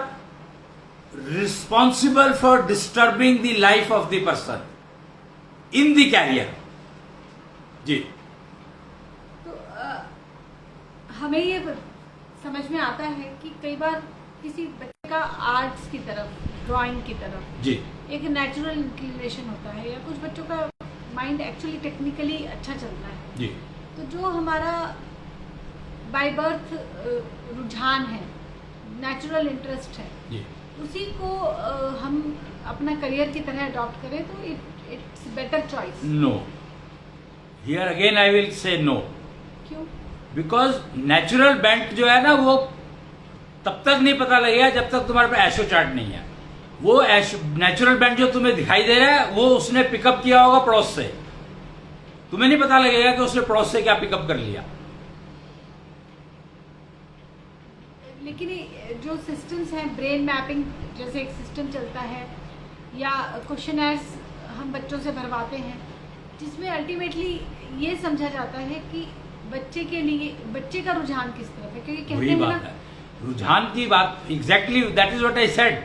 responsible for disturbing the life of the person in the career. जी, तो हमें ये समझ में आता है कि कई बार किसी बच्चे का आर्ट्स की तरफ, ड्राइंग की तरफ जी, एक नेचुरल इंक्लिनेशन होता है, या कुछ बच्चों का माइंड एक्चुअली टेक्निकली अच्छा चलता है। जी, तो जो हमारा बाय बर्थ रुझान है, नेचुरल इंटरेस्ट है, जी, उसी को हम अपना करियर की तरह अडॉप्ट करें तो it's better choice. No, here again I will say no. क्यों? बिकॉज नेचुरल बेंट जो है ना वो तब तक नहीं पता लगेगा जब तक तुम्हारे पास एशो चार्ट नहीं है। वो नेचुरल बेंट जो तुम्हें दिखाई दे रहा है वो उसने पिकअप किया होगा पड़ोस से, तुम्हें नहीं पता लगेगा कि उसने पड़ोस से क्या पिकअप कर लिया। लेकिन जो सिस्टम्स हैं, ब्रेन मैपिंग जैसे एक सिस्टम चलता है, या क्वेश्चनर्स हम बच्चों से भरवाते हैं जिसमें अल्टीमेटली ये समझा जाता है कि बच्चे के लिए बच्चे का रुझान किस तरफ है, क्योंकि कहते हैं ना रुझान की बात exactly that is what I said,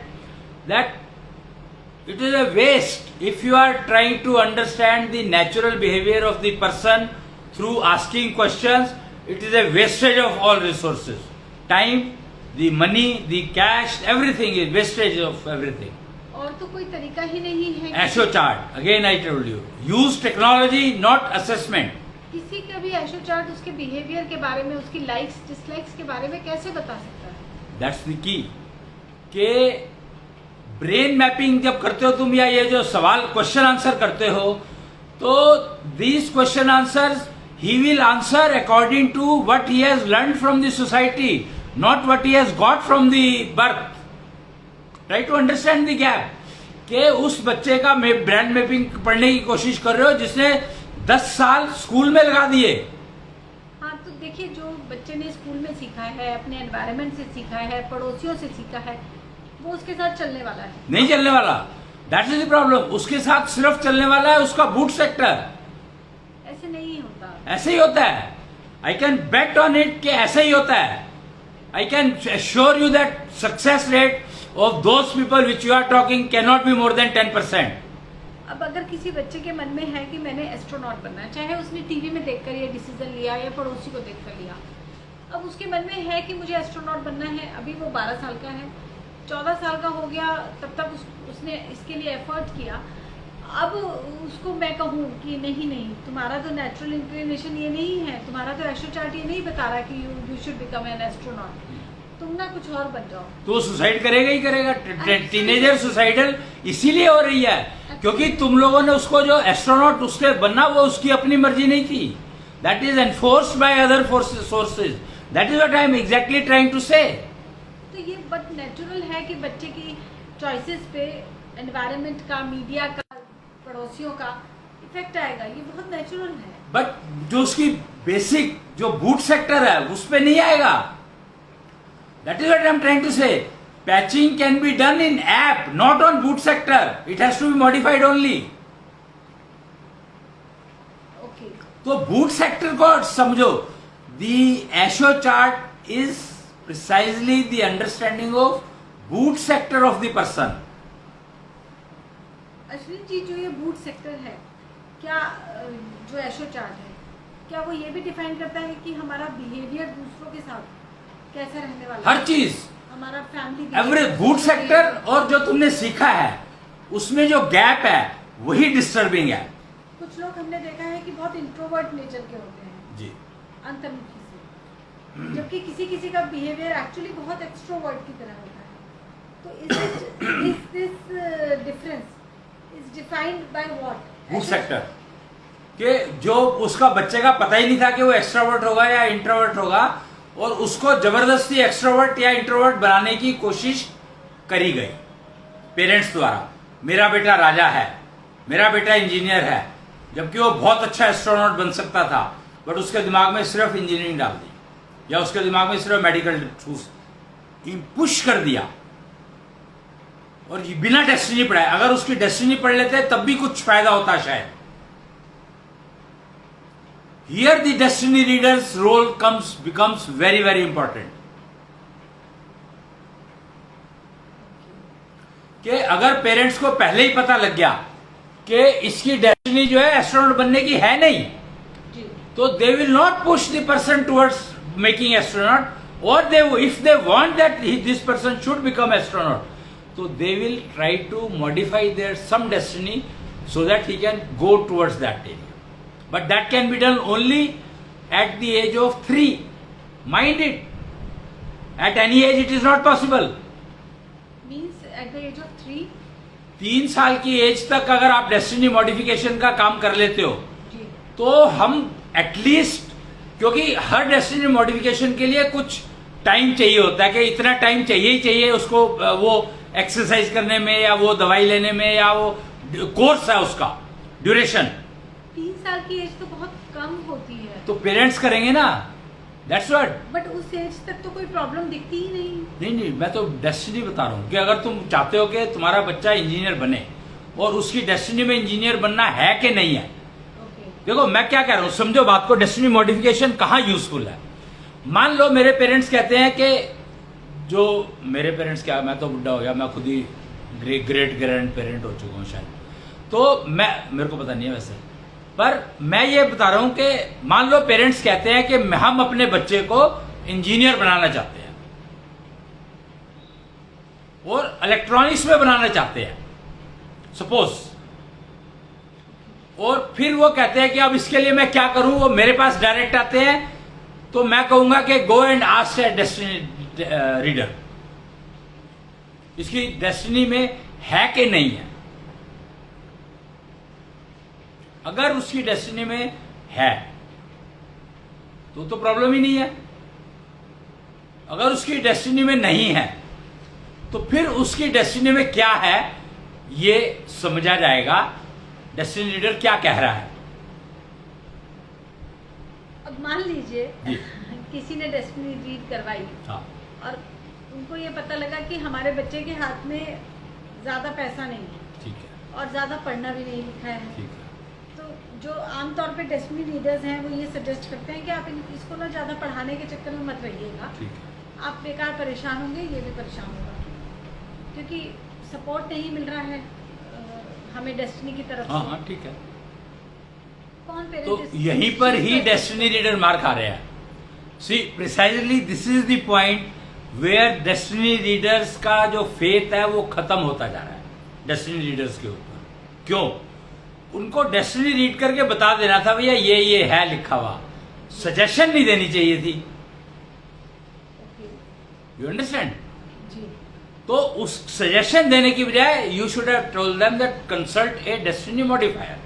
that it is a waste if you are trying to understand the natural behaviour of the person through asking questions. It is a wastage of all resources, time, the money, the cash, everything is wastage of everything. और तो कोई तरीका ही नहीं है। एशो chart, again I told you, use technology not assessment. किसी का भी एशो चार्ट उसके बिहेवियर के बारे में, उसकी लाइक्स डिसलाइक्स के बारे में कैसे बता सकता है? दैट्स द की के ब्रेन मैपिंग जब करते हो तुम, या ये जो सवाल क्वेश्चन आंसर करते हो, तो these question answers he will answer according to what he has learned from the society, not what he has got from the birth. Try to understand the gap के उस बच्चे का ब्रेन मैपिंग पढ़ने की कोशिश कर रहे हो जिसने 10 साल स्कूल में लगा दिए। हाँ, तो देखिए, जो बच्चे ने स्कूल में सीखा है, अपने एनवायरनमेंट से सीखा है, पड़ोसियों से सीखा है, वो उसके साथ चलने वाला है। नहीं चलने वाला, दैट इज द प्रॉब्लम। उसके साथ सिर्फ चलने वाला है उसका बूट सेक्टर। ऐसे नहीं होता। ऐसे ही होता है, I can bet on it कि ऐसे ही होता है। I can assure you that success rate of those people which you are talking can not be more than 10%। अब अगर किसी बच्चे के मन में है कि मैंने एस्ट्रोनॉट बनना है, चाहे उसने टीवी में देखकर ये डिसीजन लिया या पड़ोसी को देखकर लिया, अब उसके मन में है कि मुझे एस्ट्रोनॉट बनना है, अभी वो 12 साल का है, 14 साल का हो गया, तब तक उसने इसके लिए एफर्ट किया। अब उसको मैं कहूँ कि नहीं नहीं, तुम्हारा तो नेचुरल इंक्लिनेशन ये नहीं है, तुम्हारा तो एस्ट्रो चार्ट ये नहीं बता रहा कि you should become an astronaut, तुम ना कुछ और बन जाओ, तो सुसाइड करेगा ही करेगा। टीनेजर सुसाइडल इसीलिए हो रही है क्योंकि तुम लोगों ने उसको जो एस्ट्रोनॉट उसके बनना, वो उसकी अपनी मर्जी नहीं थी। That is enforced by other sources. That is what I am exactly trying to say. तो ये बट नेचुरल है कि बच्चे की चॉइसेस पे एनवायरनमेंट का, मीडिया का, पड़ोसियों का इफेक्ट आएगा, ये बहुत नेचुरल है। बट जो उसकी बेसिक जो बूट सेक्टर है उस पे नहीं आएगा। That is what I am trying to say. Patching can be done in app, not on boot sector. It has to be modified only. Okay. तो बूट सेक्टर को समझो। The Asho chart is precisely the understanding of boot sector of the person. Ashwin जी, जो ये boot sector है, क्या जो एशो chart है, क्या वो ये भी डिफाइन करता है कि हमारा बिहेवियर दूसरों के साथ कैसा रहने वाला है? हर चीज, हमारा फैमिली एवरी बूट सेक्टर और जो तुमने सीखा है उसमें जो गैप है वही डिस्टर्बिंग है। कुछ लोग हमने देखा है कि बहुत इंट्रोवर्ट नेचर के होते हैं जी, अंतर्मुखी से, जबकि किसी किसी का बिहेवियर एक्चुअली बहुत एक्सट्रोवर्ट की तरह होता है। तो this difference is defined by what? Boot sector के जो उसका बच्चे का पता ही नहीं था कि वो एक्सट्रोवर्ट होगा या इंट्रोवर्ट होगा, और उसको जबरदस्ती एक्सट्रोवर्ट या इंट्रोवर्ट बनाने की कोशिश करी गई पेरेंट्स द्वारा। मेरा बेटा राजा है, मेरा बेटा इंजीनियर है, जबकि वो बहुत अच्छा एस्ट्रोनॉट बन सकता था, बट उसके दिमाग में सिर्फ इंजीनियरिंग डाल दी, या उसके दिमाग में सिर्फ मेडिकल पुश कर दिया, और बिना डेस्टिनी पढ़ाए। अगर उसकी डेस्टिनी पढ़ लेते तब भी कुछ फायदा होता शायद। Here the destiny readers role becomes very very important. कि अगर पेरेंट्स को पहले ही पता लग गया कि इसकी डेस्टिनी जो है एस्ट्रोनॉट बनने की है नहीं, तो they will not push the person towards making astronaut, और they if they want that this person should become astronaut, तो they will try to modify their some destiny so that he can go towards that area. But that can be done only at the age of 3. Mind it, at any age it is not possible. Means at the age of 3? 3 साल की as तक अगर आप destiny modification का काम कर लेते हो जी, तो हम एटलीस्ट, क्योंकि हर डेस्टिनी मॉडिफिकेशन के लिए कुछ टाइम चाहिए होता है कि इतना टाइम चाहिए ही चाहिए उसको, वो एक्सरसाइज करने में या वो दवाई लेने में, या वो कोर्स है उसका ड्यूरेशन। 3 साल की एज तो बहुत कम होती है। तो पेरेंट्स करेंगे ना, दैट्स व्हाट। बट उस एज तक तो कोई प्रॉब्लम दिखती ही नहीं। नहीं, मैं तो डेस्टिनी बता रहा हूँ कि अगर तुम चाहते हो कि तुम्हारा बच्चा इंजीनियर बने, और उसकी डेस्टिनी में इंजीनियर बनना है कि नहीं है। देखो मैं क्या कह रहा हूं, समझो बात को। डेस्टिनी मॉडिफिकेशन कहाँ यूजफुल है? मान लो मेरे पेरेंट्स कहते हैं कि, जो मेरे पेरेंट्स क्या, मैं तो बुढ़ा हो गया, मैं खुद ही ग्रेट ग्रैंड पेरेंट हो चुका हूँ शायद, तो मेरे को पता नहीं है वैसे, पर मैं ये बता रहा हूं कि मान लो पेरेंट्स कहते हैं कि हम अपने बच्चे को इंजीनियर बनाना चाहते हैं और इलेक्ट्रॉनिक्स में बनाना चाहते हैं सपोज, और फिर वो कहते हैं कि अब इसके लिए मैं क्या करूं, वो मेरे पास डायरेक्ट आते हैं, तो मैं कहूंगा कि go and ask A destiny reader, इसकी डेस्टिनी में है कि नहीं है। अगर उसकी डेस्टिनी में है तो प्रॉब्लम ही नहीं है। अगर उसकी डेस्टिनी में नहीं है तो फिर उसकी डेस्टिनी में क्या है ये समझा जाएगा, डेस्टिनी रीडर क्या कह रहा है। अब मान लीजिए किसी ने डेस्टिनी रीड करवाई, हाँ, और उनको ये पता लगा कि हमारे बच्चे के हाथ में ज्यादा पैसा नहीं है, ठीक है, और ज्यादा पढ़ना भी नहीं लिखा है, ठीक है, तो जो आमतौर पे डेस्टिनी रीडर्स हैं वो ये सजेस्ट करते हैं कि आप इसको ना ज़्यादा पढ़ाने के चक्कर में मत रहिएगा, ठीक है। आप बेकार परेशान होंगे, ये भी परेशान होगा, क्योंकि सपोर्ट नहीं मिल रहा है हमें डेस्टिनी की तरफ हाँ से। हाँ, ठीक है। कौन तो पेरेंट्स यहीं पर ही डेस्टिनी रीडर मार खा रहे हैं। See precisely this is the point where destiny readers का जो फेथ है वो खत्म होता जा रहा है डेस्टिनी रीडर्स के ऊपर। क्यों? उनको डेस्टिनी रीड करके बता देना था भैया ये है लिखा हुआ, सजेशन नहीं देनी चाहिए थी। You understand? जी, तो उस सजेशन देने की बजाय you should have told them that consult A destiny modifier,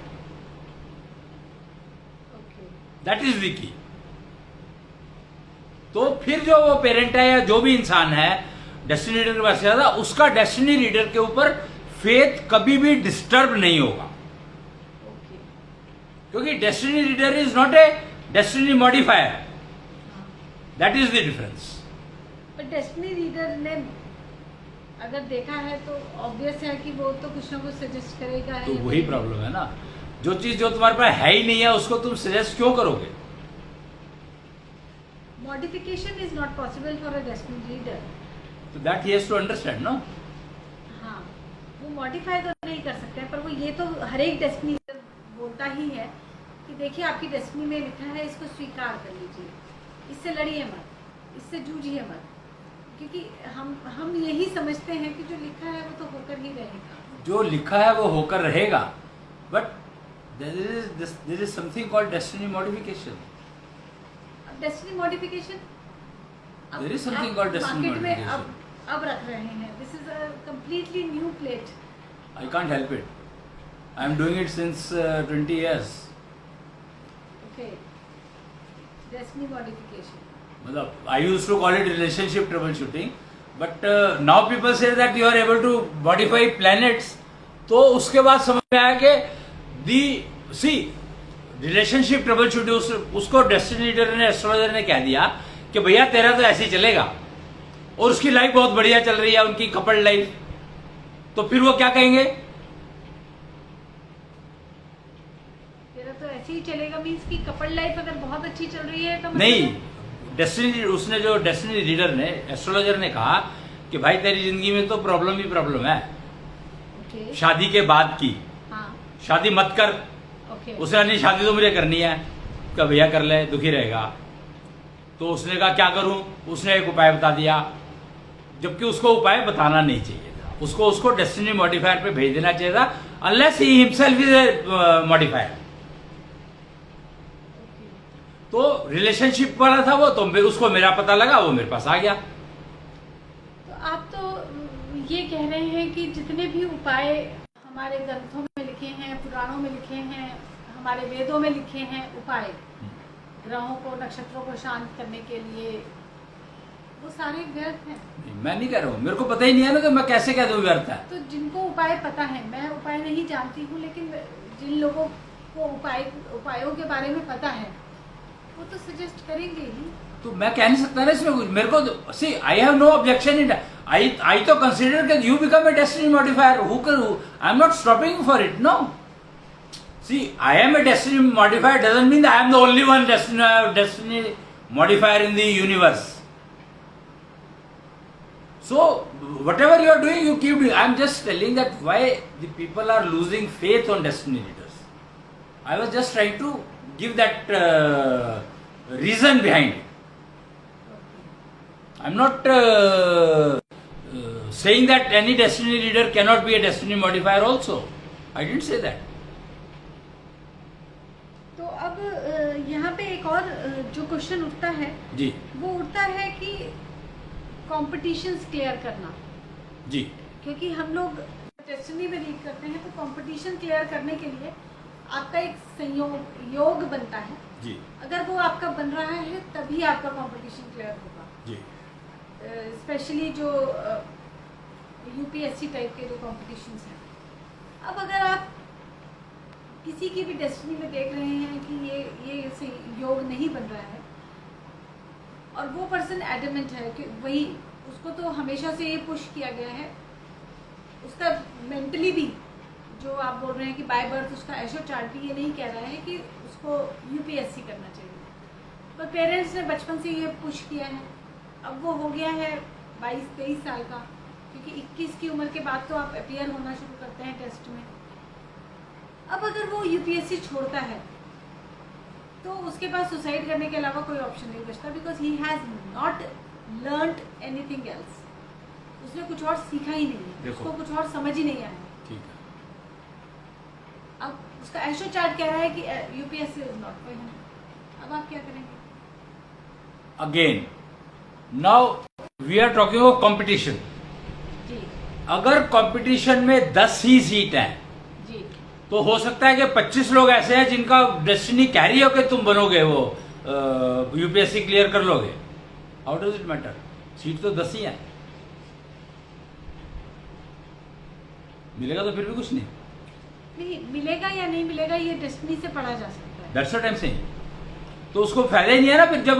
that is the की। तो फिर जो वो पेरेंट है या जो भी इंसान है डेस्टिनी रीडर के पास ज्यादा, उसका डेस्टिनी रीडर के ऊपर फेथ कभी भी डिस्टर्ब नहीं होगा, क्योंकि destiny reader is not a destiny modifier, that is the difference. पर डेस्टिनी रीडर ने अगर देखा है तो ऑब्वियस है कि वो तो कुछ ना कुछ सजेस्ट करेगा। तो वही प्रॉब्लम है ना, जो चीज जो तुम्हारे पास है ही नहीं है उसको तुम सजेस्ट क्यों करोगे? Modification is not possible for a destiny reader. तो that he has to understand, no? हाँ, वो मॉडिफाई तो नहीं कर सकते हैं, पर वो ये तो हर एक डेस्टिनी बोलता ही है कि देखिए आपकी डेस्टिनी में लिखा है, इसको स्वीकार कर लीजिए, इससे लड़िए मत, इससे जूझिए मत, क्योंकि हम यही समझते हैं कि जो लिखा है वो तो होकर ही रहेगा। जो लिखा है वो होकर रहेगा, but there is something called destiny modification. Destiny modification There is something called destiny market में modification. अब रख रहे हैं। This is a completely new plate. I can't help it. I am doing it since 20 years. Okay, destiny modification मतलब I used to call it relationship troubleshooting, but now people say that you are able to modify planets. तो उसके बाद समझ में आया कि relationship trouble shooting उसको destiny reader ने, एस्ट्रोलॉजर ने कह दिया कि भैया तेरा तो ऐसे ही चलेगा, और उसकी लाइफ बहुत बढ़िया चल रही है, उनकी कपल लाइफ। तो फिर वो क्या कहेंगे? तेरा तो ऐसे ही चलेगा मींस की कपल लाइफ अगर बहुत अच्छी चल रही है तो नहीं, उसने जो डेस्टिनी रीडर ने, एस्ट्रोलॉजर ने कहा कि भाई तेरी जिंदगी में तो प्रॉब्लम ही प्रॉब्लम है, ओके, शादी के बाद की। हाँ, शादी मत कर। ओके, उसने नहीं, शादी तो मुझे करनी है। क्या भैया कर ले, दुखी रहेगा। तो उसने कहा क्या करूं? उसने एक उपाय बता दिया, जबकि उसको उपाय बताना नहीं चाहिए था। उसको डेस्टिनी मॉडिफायर पे भेज देना चाहिए था, unless he himself is a modifier. तो रिलेशनशिप वाला था वो, तो उसको मेरा पता लगा, वो मेरे पास आ गया। तो आप तो ये कह रहे हैं कि जितने भी उपाय हमारे ग्रंथों में लिखे हैं, पुराणों में लिखे हैं, हमारे वेदों में लिखे हैं उपाय, ग्रहों को, नक्षत्रों को शांत करने के लिए, वो सारे व्यर्थ हैं। मैं नहीं कह रहा हूँ, मेरे को पता ही नहीं है ना, तो मैं कैसे कह दूं व्यर्थ है? तो जिनको उपाय पता है, मैं उपाय नहीं जानती हूँ, लेकिन जिन लोगों को उपायों के बारे में पता है वो तो सजेस्ट करेंगे ही। तो मैं कह नहीं सकता ना इसमें कुछ। मेरे को see, I have no objection in, I तो consider that you become a destiny modifier. I am not stopping for it, no. See, I am a destiny modifier doesn't mean that I am the only one destiny modifier in the universe. So, whatever you are doing, you keep doing. I am just telling that why the people are losing faith on destiny readers. I was just trying to give that reason behind it. I am not saying that any destiny reader cannot be a destiny modifier also. I didn't say that. तो अब यहाँ पे एक और जो question उठता है जी, वो उठता है कि कंपटीशंस क्लियर करना। जी, क्योंकि हम लोग डेस्टिनी में रीड करते हैं तो कंपटीशन क्लियर करने के लिए आपका एक योग बनता है जी, अगर वो आपका बन रहा है तभी आपका कंपटीशन क्लियर होगा। जी, स्पेशली जो यूपीएससी टाइप के जो कॉम्पिटिशन्स हैं। अब अगर आप किसी की भी डेस्टिनी में देख रहे हैं कि ये से योग नहीं बन रहा है और वो पर्सन एडमेंट है कि वही, उसको तो हमेशा से ये पुश किया गया है, उसका मेंटली भी जो आप बोल रहे हैं कि बाय बर्थ उसका एशो चार्ट भी ये नहीं कह रहा है कि उसको यूपीएससी करना चाहिए, पर पेरेंट्स ने बचपन से ये पुश किया है। अब वो हो गया है 22-23 साल का, क्योंकि 21 की उम्र के बाद तो आप अपीयर होना शुरू करते हैं टेस्ट में। अब अगर वो यूपीएससी छोड़ता है तो उसके पास सुसाइड करने के अलावा कोई ऑप्शन नहीं बचता, because he has not learned anything else. उसने कुछ और सीखा ही नहीं है, उसको कुछ और समझ ही नहीं आया। ठीक है। अब उसका एशो चार्ट कह रहा है कि UPSC is not for him. अब आप क्या करेंगे? Again now we are talking of competition. जी, अगर कंपटीशन में 10 ही सीट है जी, तो हो सकता है कि 25 लोग ऐसे हैं जिनका डेस्टिनी कैरी हो के तुम बनोगे, वो यूपीएससी क्लियर कर लोगे। How does it matter? Seat तो 10 ही है, मिलेगा तो फिर भी कुछ नहीं मिलेगा या नहीं मिलेगा ये डेस्टिनी से पढ़ा जा सकता है। दैट्स द टाइम से। तो उसको फायदा ही नहीं है ना फिर। जब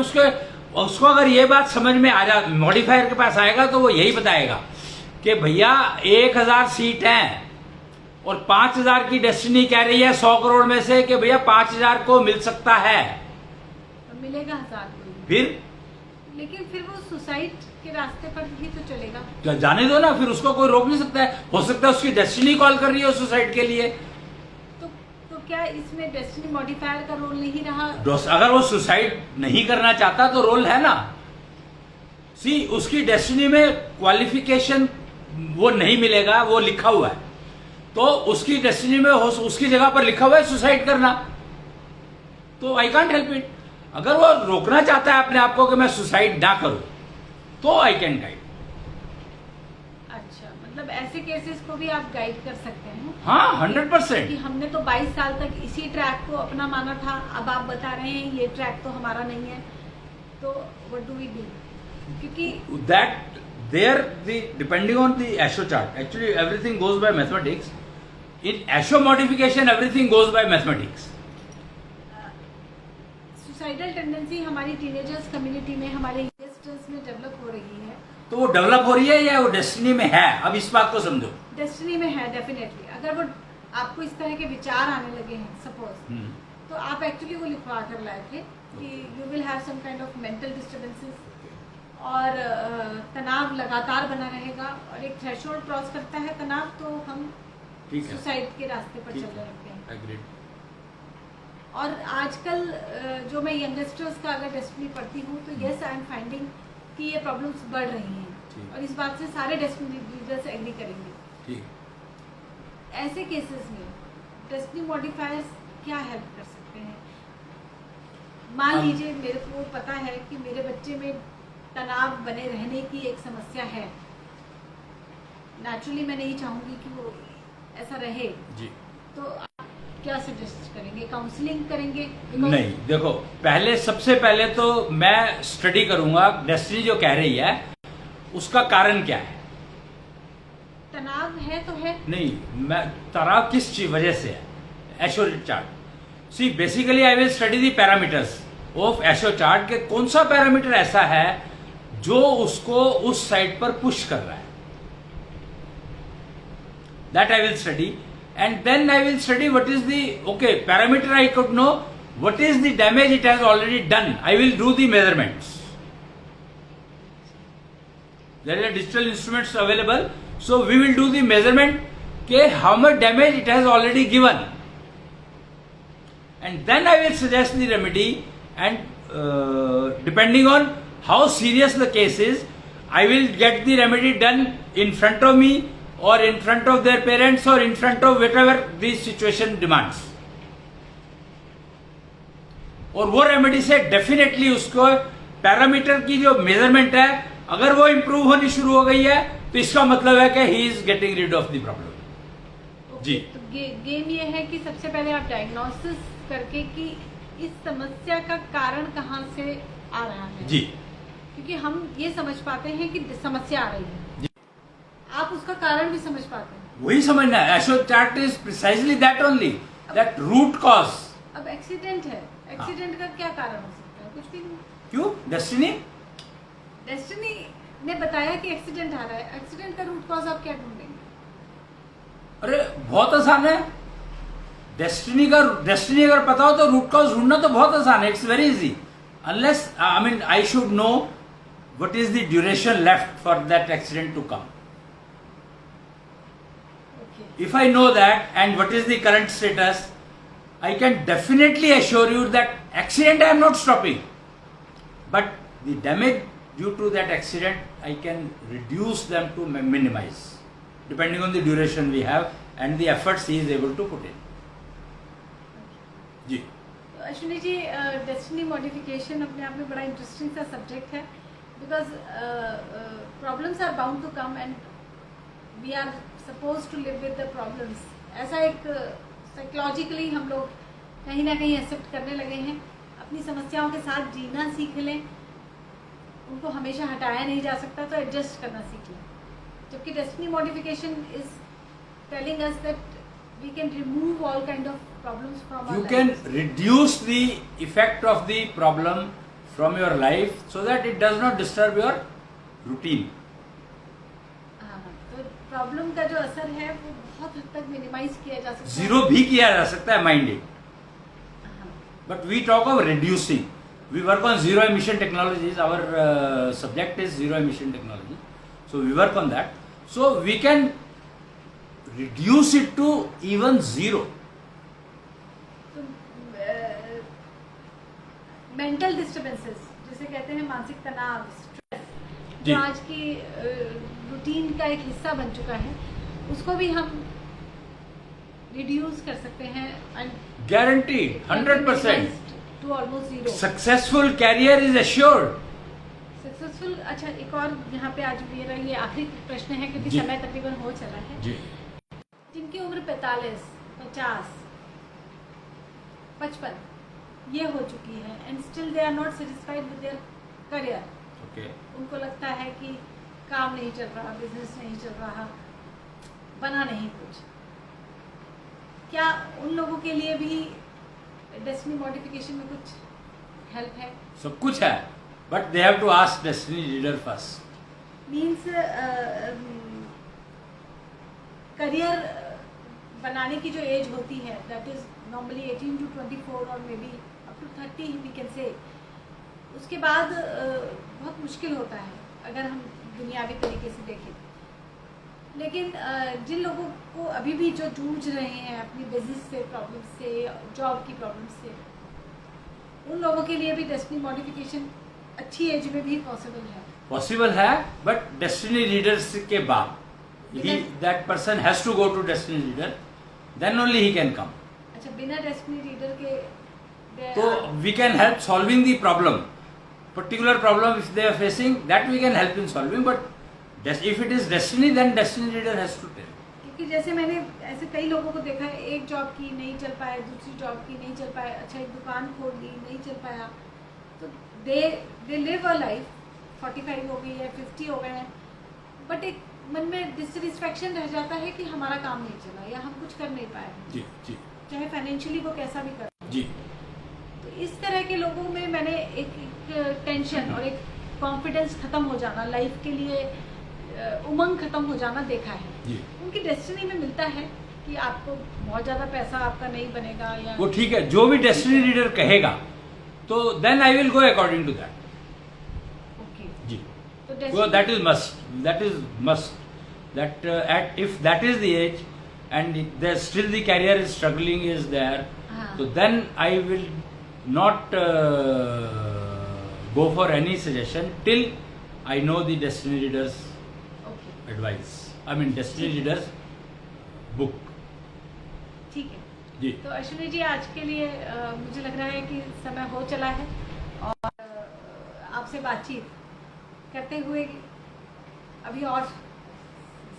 उसको अगर ये बात समझ में आ जा, मॉडिफायर के पास आएगा तो वो यही बताएगा कि भैया 1000 सीट हैं और 5000 की डेस्टिनी कह रही है 100 करोड़ में से कि भैया 5000 को मिल सकता है। तो मिलेगा 1000 को। फिर लेकिन फिर वो सुसाइड के रास्ते पर ही तो चलेगा। क्या जाने दो ना, फिर उसको कोई रोक नहीं सकता है। हो सकता है उसकी डेस्टिनी कॉल कर रही है सुसाइड के लिए। तो क्या इसमें डेस्टिनी मॉडिफायर का रोल नहीं रहा? अगर वो सुसाइड नहीं करना चाहता तो रोल है ना। सी, उसकी डेस्टिनी में क्वालिफिकेशन वो नहीं मिलेगा, वो लिखा हुआ है, तो उसकी डेस्टिनी में उसकी जगह पर लिखा हुआ है सुसाइड करना, तो आई कांट हेल्प इट। अगर वो रोकना चाहता है अपने आप को कि मैं सुसाइड ना करूं, तो आई कैन गाइड। अच्छा, मतलब ऐसे केसेस को भी आप गाइड कर सकते हैं? हाँ, 100%। कि हमने तो 22 साल तक इसी ट्रैक को अपना माना था, अब आप बता रहे हैं ये ट्रैक तो हमारा नहीं है, तो व्हाट डू वी डू? क्योंकि that there the depending on the एशो chart, actually everything goes by mathematics. In एशो modification everything goes by mathematics. Suicidal tendency हमारी टीनेजर्स कम्युनिटी में, हमारे यंगस्टर्स में डेवलप हो रही है, तो वो डेवलप हो रही है या वो डेस्टिनी में है? अब इस बात को समझो। डेस्टिनी में है डेफिनेटली। अगर वो आपको इस तरह के विचार आने लगे हैं सपोज, तो आप एक्चुअली वो लिखवा कर लाए थे कि you will have some kind of mental disturbances, और तनाव लगातार बना रहेगा, और एक थ्रेशोल्ड क्रॉस करता है तनाव, तो हम सुसाइड के रास्ते पर चलने लगते हैं। एग्रीड। और आजकल जो मैं यंगस्टर्स का अगर डेस्टिनी पढ़ती हूँ, तो यस आई एम फाइंडिंग कि ये प्रॉब्लम्स बढ़ रही हैं, और इस बात से सारे डेस्टिनी लीडर्स एग्री करेंगे। ठीक। ऐसे केसेस में डेस्टिनी मॉडिफायर्स क्या हेल्प कर सकते हैं? मान लीजिए मेरे को पता है कि मेरे बच्चे में तनाव बने रहने की एक समस्या है, नेचुरली मैं नहीं चाहूंगी कि वो ऐसा रहे जी, तो आप क्या सजेस्ट करेंगे? काउंसलिंग करेंगे? नहीं, देखो, पहले सबसे पहले तो मैं स्टडी करूंगा डेस्टिनी जो कह रही है उसका कारण क्या है। तनाव है तो है नहीं, मैं तनाव किस चीज वजह से है? एशो chart. See, basically I will study the parameters of एशो चार्ट के कौन सा पैरामीटर ऐसा है जो उसको उस साइड पर पुश कर रहा है, that I will study. And then I will study what is the parameter I could know, what is the damage it has already done. I will do the measurements. There are digital instruments available, so we will do the measurement ke how much damage it has already given, and then I will suggest the remedy, and depending on how serious the case is, I will get the remedy done in front of me, or in front of their parents, or in front of whatever the situation demands. और वो remedy से definitely उसको parameter की जो measurement है, अगर वो improve होनी शुरू हो गई है, तो इसका मतलब है कि he is getting rid of the problem. जी, तो गेम ये है कि सबसे पहले आप डायग्नोसिस करके कि इस समस्या का कारण कहाँ से आ रहा है जी, क्योंकि हम ये समझ पाते हैं कि समस्या आ रही है, आप उसका कारण भी समझ पाते हैं। वही समझना है। एशो chart is precisely that only, that root cause. अब एक्सीडेंट है, एक्सीडेंट का क्या कारण हो सकता है? कुछ भी नहीं। क्यों? डेस्टिनी ने बताया कि एक्सीडेंट आ रहा है, एक्सीडेंट का रूट कॉज आप क्या ढूंढेंगे? अरे बहुत आसान है। डेस्टिनी अगर पता हो तो रूट कॉज ढूंढना तो बहुत आसान है। It's very easy, unless I should know what is the duration left for that accident to come. If I know that and what is the current status, I can definitely assure you that accident I am not stopping, but the damage due to that accident I can reduce them to minimize, depending on the duration we have and the efforts he is able to put in. जी, Ashwini ji, destiny modification अपने आप में बड़ा interesting सा subject है, because problems are bound to come and we are suppose to live with the problems. ऐसा एक psychologically हम लोग कहीं ना कहीं एक्सेप्ट करने लगे हैं। अपनी समस्याओं के साथ जीना सीख लें, उनको हमेशा हटाया नहीं जा सकता, तो एडजस्ट करना सीख लें। जबकि destiny modification is telling us that we can remove all kind of problems from our life. You can reduce the effect of the problem from your life so that it does not disturb your routine. Problem का जो असर है वो बहुत हद तक minimise किया जा सकता है, जीरो भी किया जा सकता है, mind it, but we talk of reducing. We work on zero emission technologies. Our subject is zero emission technology. So we work on that. So we can reduce it to even zero. तो mental disturbances जिसे कहते हैं मानसिक तनाव, stress, जी। जो आज की routine का एक हिस्सा बन चुका है, उसको भी हम रिड्यूस कर सकते हैं Guaranteed, 100%. To almost zero. Successful career is assured. Successful. अच्छा, एक और यहाँ पे आज मेरा ये आखिरी प्रश्न है क्योंकि जी। समय तकरीबन हो चला है। जी। जिनकी उम्र 45, 50, 55 ये हो चुकी है and still they are not satisfied with their career. Okay. उनको लगता है कि काम नहीं चल रहा, बिजनेस नहीं चल रहा, बना नहीं कुछ। क्या उन लोगों के लिए भी डेस्टिनी मॉडिफिकेशन में कुछ हेल्प है? सब कुछ है, but they have to ask destiny reader first. Means career बनाने की जो एज होती है दैट इज नॉर्मली 18 to 24 और maybe up to 30 we can say, उसके बाद बहुत मुश्किल होता है अगर हम दुनियावी तरीके से देखें। लेकिन जिन लोगों को अभी भी जो जूझ रहे हैं अपनी बिजनेस से प्रॉब्लम से, जॉब की प्रॉब्लम से, उन लोगों के लिए भी डेस्टिनी मॉडिफिकेशन अच्छी एज में भी पॉसिबल है। पॉसिबल है, बट डेस्टिनी रीडर्स के बाद that person has to go to destiny reader, then only he can come. अच्छा, बिना डेस्टिनी रीडर के So we can help solving the problem, particular problem if they are facing, that we can help in solving. But if it is destiny, then destiny reader has to tell. क्योंकि जैसे मैंने ऐसे कई लोगों को देखा है, एक जॉब की नहीं चल पाए, दूसरी जॉब की नहीं चल पाए, अच्छा एक दुकान खोल ली नहीं चल पाया, तो दे लिव अ लाइफ 45 हो गई है, 50 हो गए हैं, बट एक मन में डिससेटिस्फैक्शन रह जाता है कि हमारा काम नहीं चला या हम कुछ कर नहीं पाए, जी जी चाहे फाइनेंशियली वो कैसा भी कर। जी। तो इस तरह के लोगों में मैंने एक टेंशन और एक कॉन्फिडेंस खत्म हो जाना, लाइफ के लिए उमंग खत्म हो जाना देखा है। जी। उनकी डेस्टिनी में मिलता है कि आपको बहुत ज़्यादा पैसा आपका नहीं बनेगा या वो ठीक है, जो भी डेस्टिनी रीडर कहेगा तो then I will go according to that. Okay जी। तो So destiny- that is must. That if that is the age and there still the career is struggling is there, हाँ। so then I will not go for any suggestion till I know the destiny reader's okay advice. I mean destiny reader's book. ठीक है। जी। तो अश्विनी जी, आज के लिए मुझे लग रहा है कि समय हो चला है और आपसे बातचीत करते हुए अभी और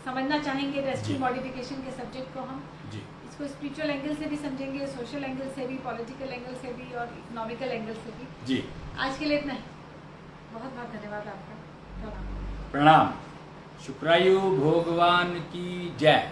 समझना चाहेंगे डेस्टिनी जी। मॉडिफिकेशन के सब्जेक्ट को हम जी। इसको स्पिरिचुअल एंगल से भी समझेंगे, सोशल एंगल से भी, पॉलिटिकल एंगल से भी और इकोनॉमिकल एंगल से भी। जी। आज के लिए इतना ही। बहुत बहुत धन्यवाद आपका। प्रणाम। प्रणाम। शुक्रायु भगवान की जय।